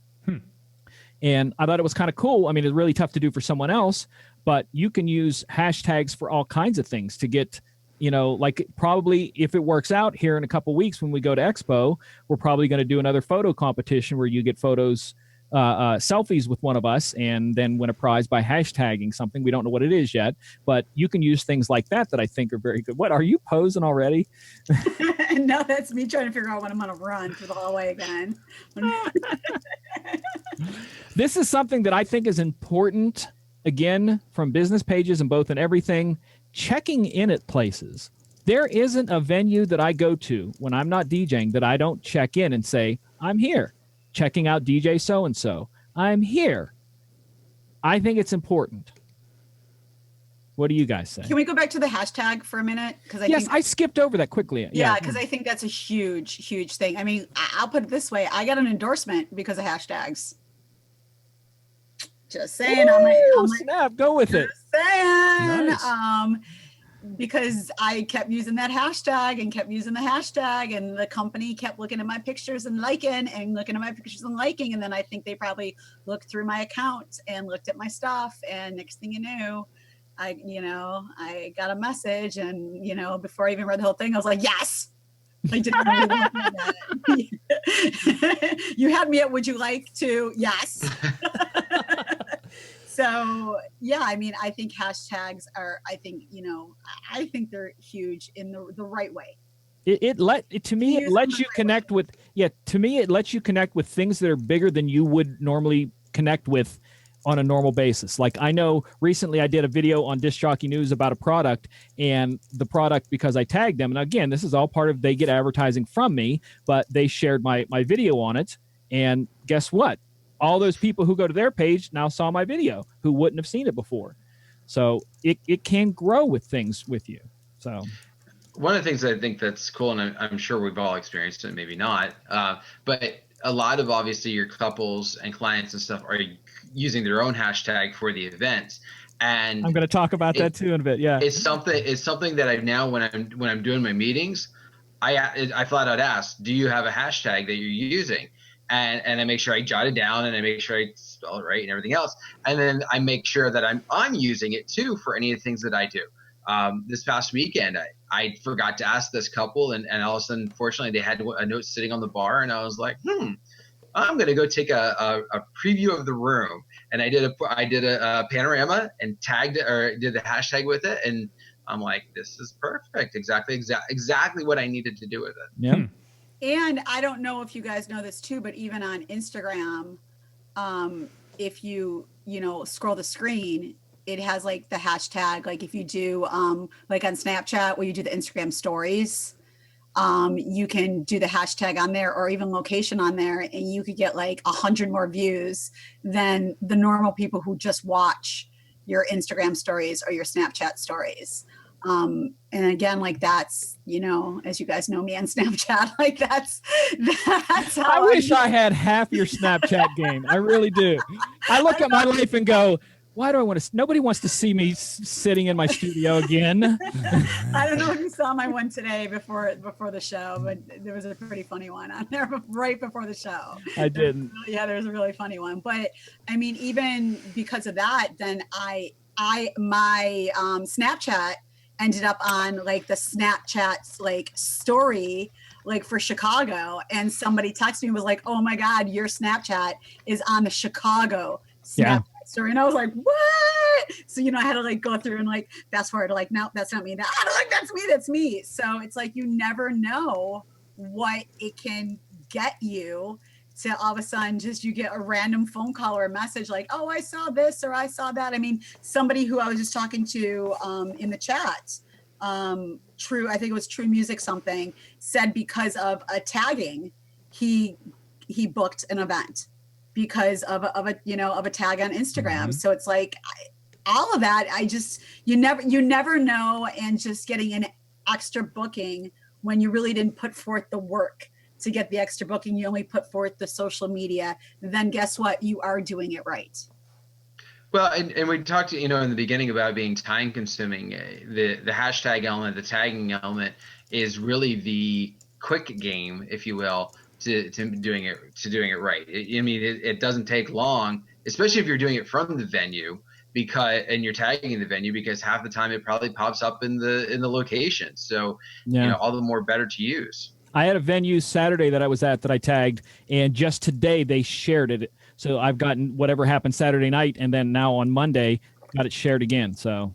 And I thought it was kind of cool. I mean, it's really tough to do for someone else, but you can use hashtags for all kinds of things to get, like probably if it works out here in a couple of weeks when we go to Expo, we're probably going to do another photo competition where you get photos, selfies with one of us and then win a prize by hashtagging something. We don't know what it is yet, but you can use things like that I think are very good. What, are you posing already? No, that's me trying to figure out when I'm going to run through the hallway again. This is something that I think is important, again, from business pages and both and everything, checking in at places. There isn't a venue that I go to when I'm not DJing that I don't check in and say, I'm here, checking out DJ so-and-so. I'm here. I think it's important. What do you guys say? Can we go back to the hashtag for a minute? Yes, I skipped over that quickly. Yeah, because I think that's a huge, huge thing. I mean, I'll put it this way. I got an endorsement because of hashtags. Just saying. Ooh, snap, go with it. Saying. Nice. because I kept using that hashtag and kept using the hashtag, and the company kept looking at my pictures and liking and looking at my pictures and liking. And then I think they probably looked through my account and looked at my stuff. And next thing you knew, I got a message, and, before I even read the whole thing, I was like, yes. I didn't really want that. You had me at, would you like to? Yes. So, yeah, I mean, I think hashtags are, I think they're huge in the right way. It lets you connect with things that are bigger than you would normally connect with on a normal basis. Like, I know recently I did a video on Disc Jockey News about a product, and the product, because I tagged them, and again, this is all part of, they get advertising from me, but they shared my video on it. And guess what? All those people who go to their page now saw my video who wouldn't have seen it before. So it can grow with things with you. So one of the things I think that's cool, and I'm sure we've all experienced it, maybe not, but a lot of, obviously, your couples and clients and stuff are using their own hashtag for the events. And I'm going to talk about that too in a bit. Yeah. It's something that I've now, when I'm doing my meetings, I flat out ask, do you have a hashtag that you're using? And I make sure I jot it down, and I make sure I spell it right and everything else. And then I make sure that I'm using it too for any of the things that I do. This past weekend, I forgot to ask this couple, and all of a sudden, fortunately, they had a note sitting on the bar, and I was like, I'm going to go take a preview of the room. And I did a panorama and tagged it, or did the hashtag with it. And I'm like, this is perfect. Exactly what I needed to do with it. Yeah. And I don't know if you guys know this too, but even on Instagram, if you scroll the screen, it has like the hashtag. Like if you do like on Snapchat where you do the Instagram stories, you can do the hashtag on there, or even location on there, and you could get like 100 more views than the normal people who just watch your Instagram stories or your Snapchat stories. And again, like that's, as you guys know me on Snapchat, like that's how I wish I had half your Snapchat game. I really do. I look at my life and go, why do I want to? Nobody wants to see me sitting in my studio again. I don't know if you saw my one today before the show, but there was a pretty funny one on there right before the show. I didn't. There's a really funny one. But I mean, even because of that, then my Snapchat ended up on like the Snapchat like story, like for Chicago, and somebody texted me and was like, oh my God, your Snapchat is on the Chicago Snapchat story. And I was like, what? So, I had to like go through and like fast forward to like, no, that's not me. No, like that's me. So it's like, you never know what it can get you to all of a sudden just you get a random phone call or a message like, oh, I saw this or I saw that. I mean, somebody who I was just talking to in the chat, I think it was True Music something, said because of a tagging, he booked an event because of a tag on Instagram. Mm-hmm. So it's like all of that. You never know, and just getting an extra booking when you really didn't put forth the work to get the extra booking, you only put forth the social media, then guess what? You are doing it right. Well, and we talked, in the beginning about being time consuming. The hashtag element, the tagging element is really the quick game, if you will, to doing it right. It doesn't take long, especially if you're doing it from the venue, and you're tagging the venue, because half the time it probably pops up in the location. So, all the more better to use. I had a venue Saturday that I was at that I tagged, and just today they shared it. So I've gotten whatever happened Saturday night, and then now on Monday got it shared again. So,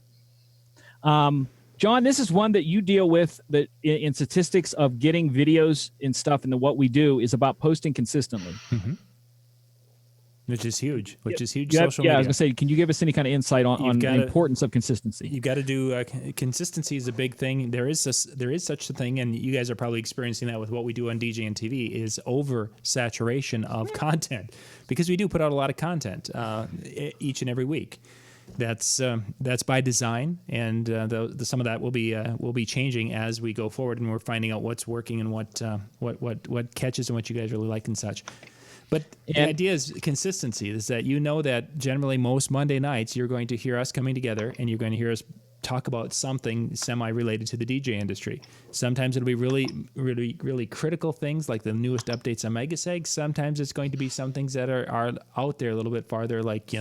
John, this is one that you deal with that in statistics of getting videos and stuff, and what we do is about posting consistently. Mm-hmm. Which is huge. Social media. Yeah, I was going to say, can you give us any kind of insight on the importance of consistency? You got to do consistency is a big thing. There is such a thing, and you guys are probably experiencing that with what we do on DJNTV, is oversaturation of content, because we do put out a lot of content each and every week. That's by design, and some of that will be changing as we go forward, and we're finding out what's working and what catches and what you guys really like and such. But the idea is consistency, is that that generally most Monday nights you're going to hear us coming together, and you're going to hear us talk about something semi-related to the DJ industry. Sometimes it'll be really, really, really critical things like the newest updates on Megaseg. Sometimes it's going to be some things that are out there a little bit farther, like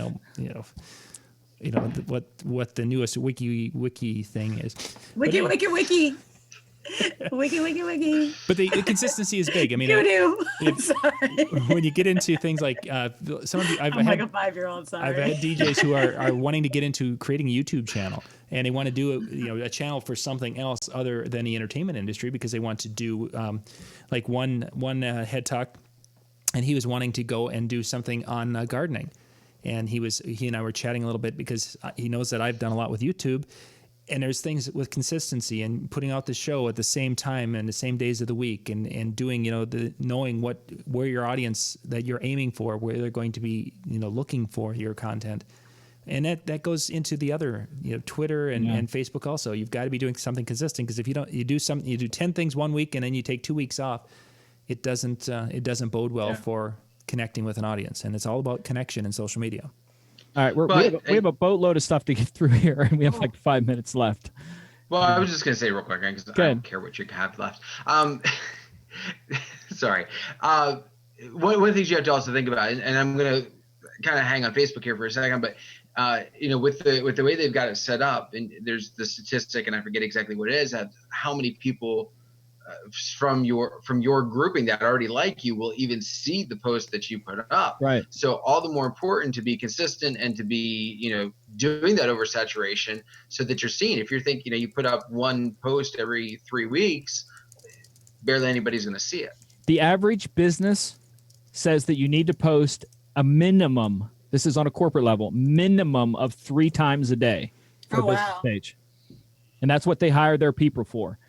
what the newest wiki thing is. Wiki. Wiki. But the consistency is big. I mean, when you get into things like some of the, I'm like a 5-year-old. Sorry, I've had DJs who are wanting to get into creating a YouTube channel, and they want to do a channel for something else other than the entertainment industry because they want to do like one head talk, and he was wanting to go and do something on gardening, and he and I were chatting a little bit because he knows that I've done a lot with YouTube. And there's things with consistency and putting out the show at the same time and the same days of the week and doing, knowing where your audience that you're aiming for, where they're going to be, looking for your content. And that goes into the other, Twitter and Facebook also. You've got to be doing something consistent because if you do 10 things one week and then you take 2 weeks off, it doesn't bode well for connecting with an audience. And it's all about connection in social media. All right, we have a boatload of stuff to get through here, and we have like 5 minutes left. Well, I was just going to say real quick, because I don't care what you have left. Sorry. One of the things you have to also think about, and I'm going to kind of hang on Facebook here for a second, but with the way they've got it set up, and there's the statistic, and I forget exactly what it is, of how many people from your grouping that already like you will even see the post that you put up. Right. So all the more important to be consistent and to be, doing that oversaturation so that you're seen. If you're thinking, you put up one post every 3 weeks, barely anybody's going to see it. The average business says that you need to post a minimum, this is on a corporate level, minimum of 3 times a day for a business page. And that's what they hire their people for.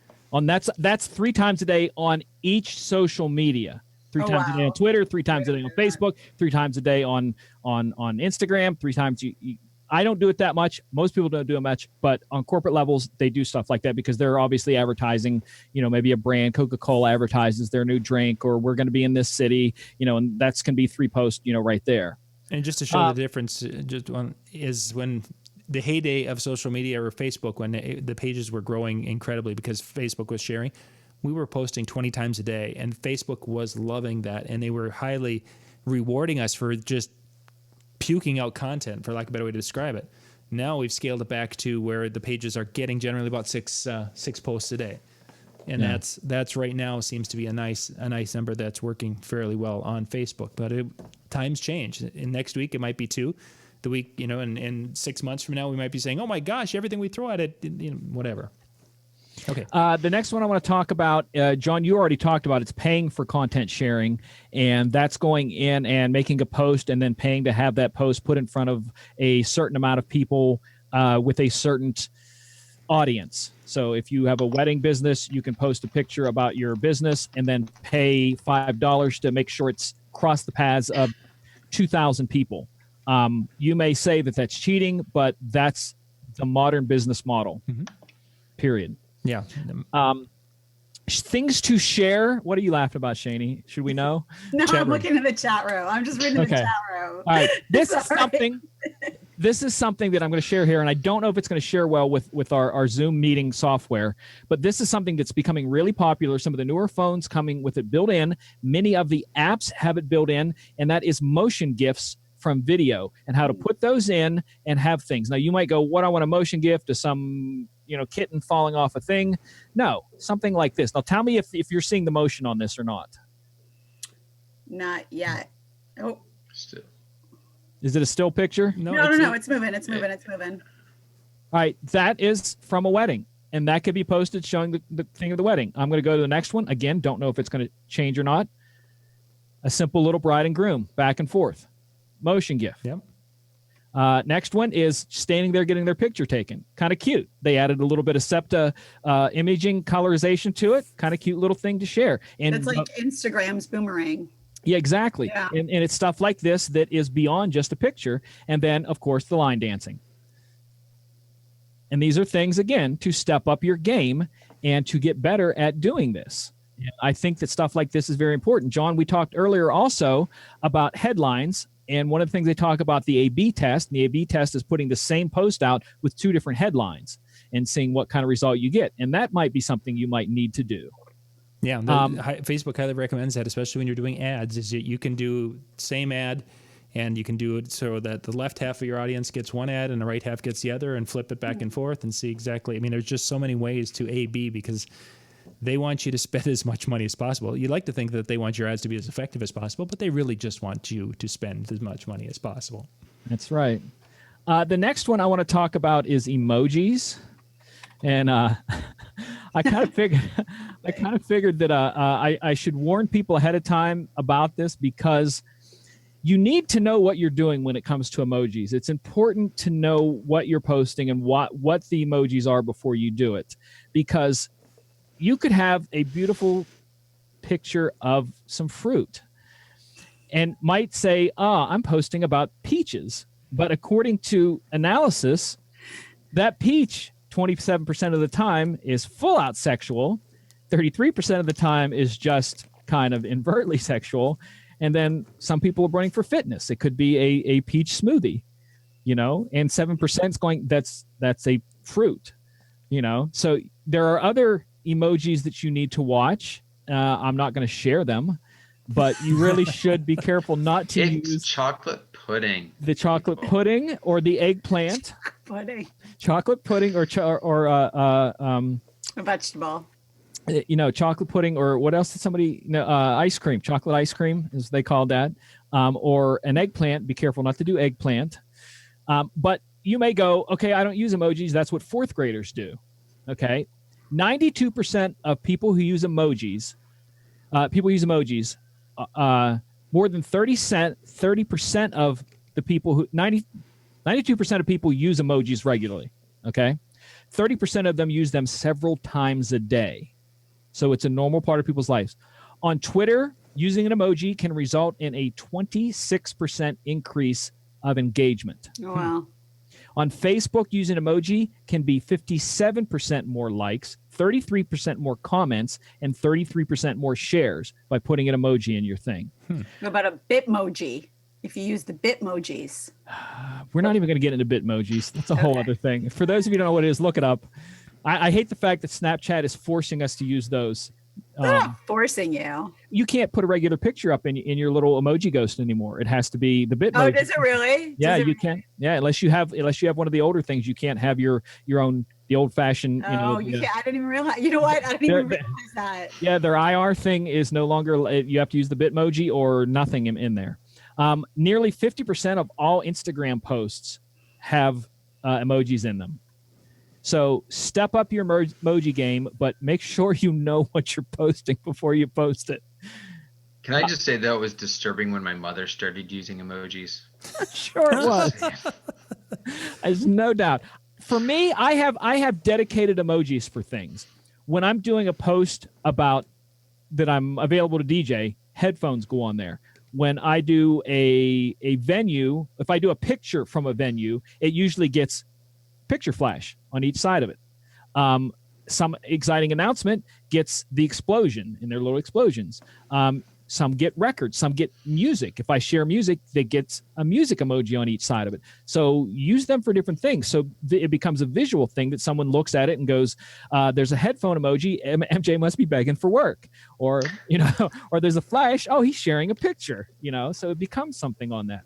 That's 3 times a day on each social media. 3 times a day on Twitter, 3 times a day on Facebook, 3 times a day on Instagram, 3 times. I don't do it that much. Most people don't do it much, but on corporate levels, they do stuff like that because they're obviously advertising, maybe a brand, Coca-Cola advertises their new drink, or we're going to be in this city, and that's going to be 3 posts, right there. And just to show the difference, just one is when the heyday of social media or Facebook, when the pages were growing incredibly because Facebook was sharing, we were posting 20 times a day, and Facebook was loving that, and they were highly rewarding us for just puking out content, for lack of a better way to describe it. Now we've scaled it back to where the pages are getting generally about six posts a day, and that's right now seems to be a nice number that's working fairly well on Facebook. But times change. In next week it might be 2. The week, and 6 months from now, we might be saying, "Oh my gosh, everything we throw at it, whatever." Okay. The next one I want to talk about, John, you already talked about. It's paying for content sharing, and that's going in and making a post, and then paying to have that post put in front of a certain amount of people with a certain audience. So if you have a wedding business, you can post a picture about your business, and then pay $5 to make sure it's crossed the paths of 2,000 people. You may say that that's cheating, but that's the modern business model, period. Yeah. Things to share. What are you laughing about, Shani? Should we know? No, I'm looking at the chat room. I'm just reading the chat room. All right. This is something that I'm going to share here, and I don't know if it's going to share well with our Zoom meeting software, but this is something that's becoming really popular. Some of the newer phones coming with it built in. Many of the apps have it built in, and that is motion GIFs from video, and how to put those in and have things. Now you might go, what, I want a motion GIF to some kitten falling off a thing? No, something like this. Now tell me if you're seeing the motion on this or not. Not yet. Oh, Still. Is it a still picture? No, it's moving. It's moving. All right, that is from a wedding, and that could be posted showing the thing of the wedding. I'm going to go to the next one. Again, don't know if it's going to change or not. A simple little bride and groom back and forth. Motion GIF. Yep. Next one is standing there getting their picture taken. Kind of cute. They added a little bit of SEPTA imaging colorization to it. Kind of cute little thing to share. And it's like Instagram's boomerang. Yeah, exactly. Yeah. And it's stuff like this that is beyond just a picture. And then, of course, the line dancing. And these are things, again, to step up your game and to get better at doing this. And I think that stuff like this is very important. John, we talked earlier also about headlines. And one of the things they talk about the A/B test, and the A/B test is putting the same post out with 2 different headlines. and seeing what kind of result you get. And that might be something you might need to do. Yeah, Facebook highly recommends that, especially when you're doing ads, is that you can do same ad and you can do it so that the left half of your audience gets one ad and the right half gets the other, and flip it back and forth and see exactly. I mean, there's just so many ways to A/B because they want you to spend as much money as possible. You like to think that they want your ads to be as effective as possible, but they really just want you to spend as much money as possible. That's right. The next one I want to talk about is emojis. And I kind of figured that I should warn people ahead of time about this, because you need to know what you're doing when it comes to emojis. It's important to know what you're posting and what the emojis are before you do it, because you could have a beautiful picture of some fruit and might say, I'm posting about peaches. But according to analysis, that peach 27% of the time is full out sexual, 33% of the time is just kind of overtly sexual, and then some people are running for fitness. It could be a peach smoothie, and 7% is going, that's a fruit, So there are other emojis that you need to watch. I'm not going to share them, but you really should be careful not to use chocolate pudding. The chocolate pudding or the eggplant. Pudding. Chocolate pudding or a vegetable. Chocolate pudding, or what else did somebody? Ice cream. Chocolate ice cream, as they call that, or an eggplant. Be careful not to do eggplant. But you may go, okay, I don't use emojis. That's what fourth graders do. Okay. 92% of people who use emojis, more than 30% of the people who 92% of people use emojis regularly. Okay. 30% of them use them several times a day. So it's a normal part of people's lives. On Twitter, using an emoji can result in a 26% increase of engagement. Oh, wow. On Facebook, using emoji can be 57% more likes, 33% more comments, and 33% more shares by putting an emoji in your thing. What about a Bitmoji? If you use the Bitmojis. We're not even going to get into Bitmojis. That's a whole other thing. For those of you who don't know what it is, look it up. I hate the fact that Snapchat is forcing us to use those. They're not forcing you. You can't put a regular picture up in your little emoji ghost anymore. It has to be the Bitmoji. Oh, does it really? Yeah, you can't. Yeah, unless you have one of the older things, you can't have your own, the old fashioned. Oh, yeah, I didn't even realize. You know what? I didn't even realize that. Yeah, their IR thing is no longer. You have to use the Bitmoji or nothing in there. Nearly 50% of all Instagram posts have emojis in them. So step up your emoji game, but make sure you know what you're posting before you post it. Can I just say that was disturbing when my mother started using emojis? Sure it was. There's no doubt. For me, I have dedicated emojis for things. When I'm doing a post about that I'm available to DJ, headphones go on there. When I do a venue, if I do a picture from a venue, it usually gets picture flash on each side of it. Some exciting announcement gets the explosion in their little explosions. Some get records, some get music. If I share music, they get a music emoji on each side of it. So use them for different things. So it becomes a visual thing that someone looks at it and goes, there's a headphone emoji. MJ must be begging for work, or, or there's a flash. Oh, he's sharing a picture, so it becomes something on that.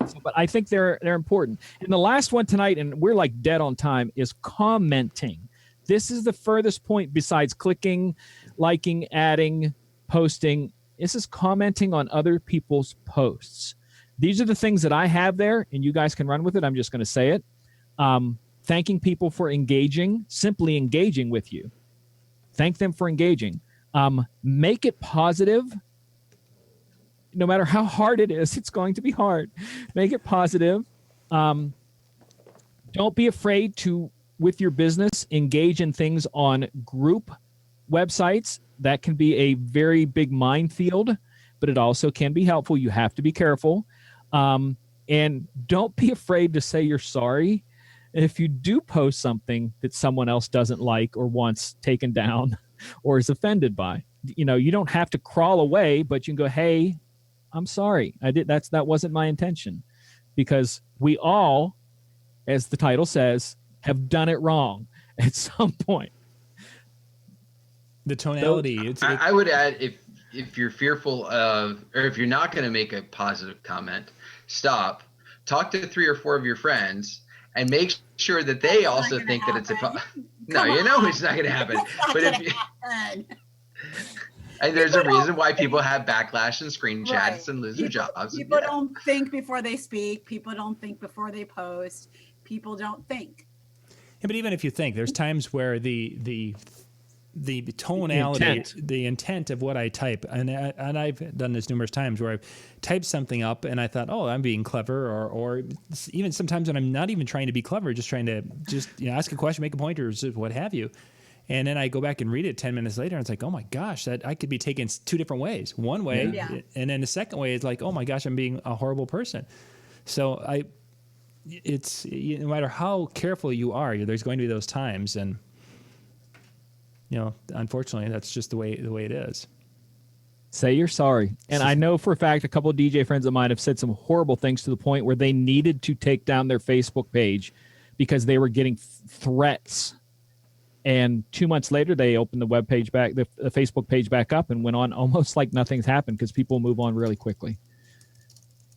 So, but I think they're important. And the last one tonight, and we're like dead on time, is commenting. This is the furthest point besides clicking, liking, adding, posting. This is commenting on other people's posts. These are the things that I have there, and you guys can run with it. I'm just going to say it. Thanking people for engaging, simply engaging with you. Thank them for engaging. Make it positive. No matter how hard it is, it's going to be hard. Make it positive. Don't be afraid to, with your business, engage in things on group websites. That can be a very big minefield, but it also can be helpful. You have to be careful. And don't be afraid to say you're sorry. If you do post something that someone else doesn't like or wants taken down or is offended by, you don't have to crawl away, but you can go, hey, I'm sorry. That wasn't my intention, because we all, as the title says, have done it wrong. at some point. The tonality. I would add, if you're fearful of, or if you're not going to make a positive comment, stop, talk to 3 or 4 of your friends, and make sure that they also think that it's no, you know it's not going to happen. But and there's a reason why people have backlash and screen chats and lose their jobs. People don't think before they speak. People don't think before they post. People don't think. Yeah, but even if you think, there's times where the tonality, the intent of what I type, and I've done this numerous times where I've typed something up and I thought, oh, I'm being clever, or even sometimes when I'm not even trying to be clever, just trying to ask a question, make a point, or what have you. And then I go back and read it 10 minutes later, and it's like, oh my gosh, that I could be taken 2 different ways. One way, and then the second way is like, oh my gosh, I'm being a horrible person. So it's no matter how careful you are, there's going to be those times, and unfortunately, that's just the way it is. Say you're sorry. And I know for a fact a couple of DJ friends of mine have said some horrible things to the point where they needed to take down their Facebook page because they were getting threats. And 2 months later, they opened the web page back, the Facebook page back up, and went on almost like nothing's happened because people move on really quickly.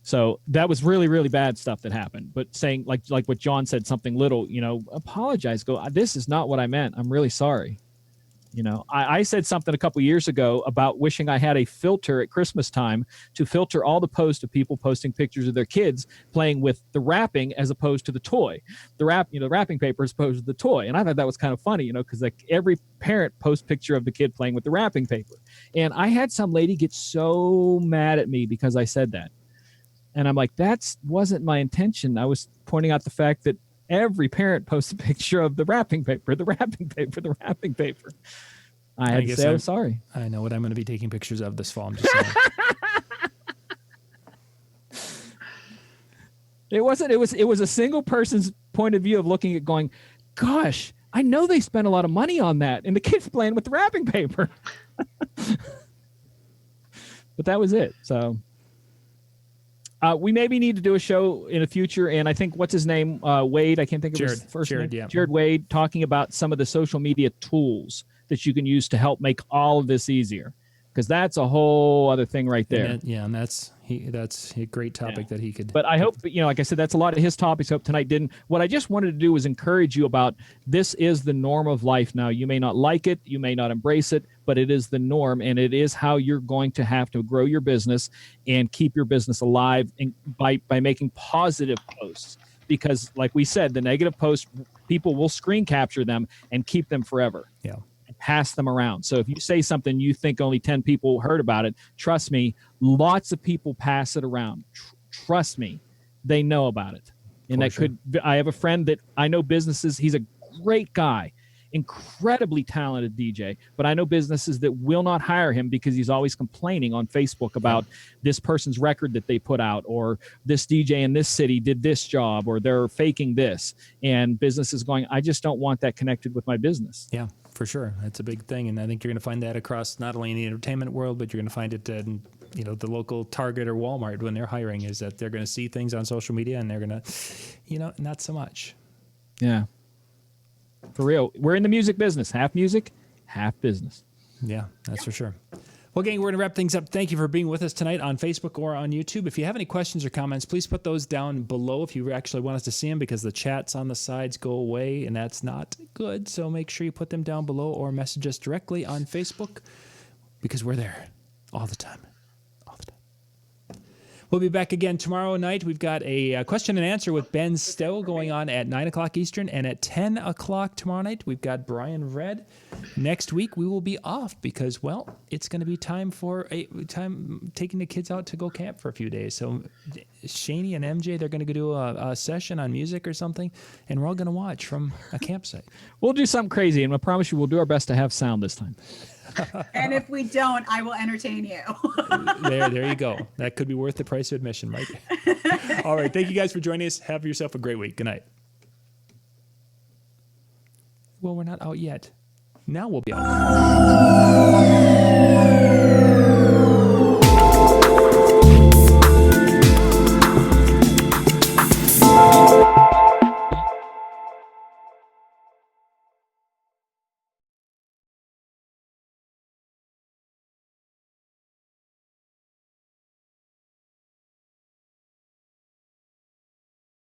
So that was really, really bad stuff that happened. But saying like what John said, something little, apologize, go, this is not what I meant. I'm really sorry. I said something a couple years ago about wishing I had a filter at Christmas time to filter all the posts of people posting pictures of their kids playing with the wrapping as opposed to the toy. The wrapping paper as opposed to the toy. And I thought that was kind of funny, because like every parent posts picture of the kid playing with the wrapping paper. And I had some lady get so mad at me because I said that. And I'm like, that wasn't my intention. I was pointing out the fact that every parent posts a picture of the wrapping paper. I had to say I'm sorry. I know what I'm going to be taking pictures of this fall. I'm just saying. It was a single person's point of view of looking at going, gosh, I know they spent a lot of money on that. And the kid's playing with the wrapping paper. But that was it. So we maybe need to do a show in the future, and I think, what's his name? Wade, I can't think of his first name. Yeah. Jared Wade, talking about some of the social media tools that you can use to help make all of this easier, because that's a whole other thing right there. And that's a great topic that he could. But I hope, like I said, that's a lot of his topics. I hope tonight didn't. What I just wanted to do was encourage you about this is the norm of life now. You may not like it, you may not embrace it, but it is the norm, and it is how you're going to have to grow your business and keep your business alive by making positive posts. Because like we said, the negative posts, people will screen capture them and keep them forever. Yeah. Pass them around. So if you say something you think only 10 people heard about it, trust me, lots of people pass it around. Trust me, they know about it. And I have a friend that I know businesses, he's a great guy, incredibly talented DJ, but I know businesses that will not hire him because he's always complaining on Facebook about this person's record that they put out, or this DJ in this city did this job, or they're faking this. And businesses going, I just don't want that connected with my business. Yeah. For sure. That's a big thing. And I think you're going to find that across not only in the entertainment world, but you're going to find it in, the local Target or Walmart when they're hiring, is that they're going to see things on social media and they're going to, not so much. Yeah. For real. We're in the music business. Half music, half business. Yeah, that's for sure. Well, gang, we're going to wrap things up. Thank you for being with us tonight on Facebook or on YouTube. If you have any questions or comments, please put those down below if you actually want us to see them, because the chats on the sides go away, and that's not good. So make sure you put them down below or message us directly on Facebook, because we're there all the time. We'll be back again tomorrow night. We've got a question and answer with Ben Stowe going on at 9 o'clock Eastern, and at 10 o'clock tomorrow night, we've got Brian Red. Next week, we will be off because, well, it's going to be time taking the kids out to go camp for a few days. So Shani and MJ, they're going to go do a session on music or something, and we're all going to watch from a campsite. We'll do something crazy, and I promise you we'll do our best to have sound this time. And if we don't, I will entertain you. There you go. That could be worth the price of admission, Mike. All right. Thank you guys for joining us. Have yourself a great week. Good night. Well, we're not out yet. Now we'll be out.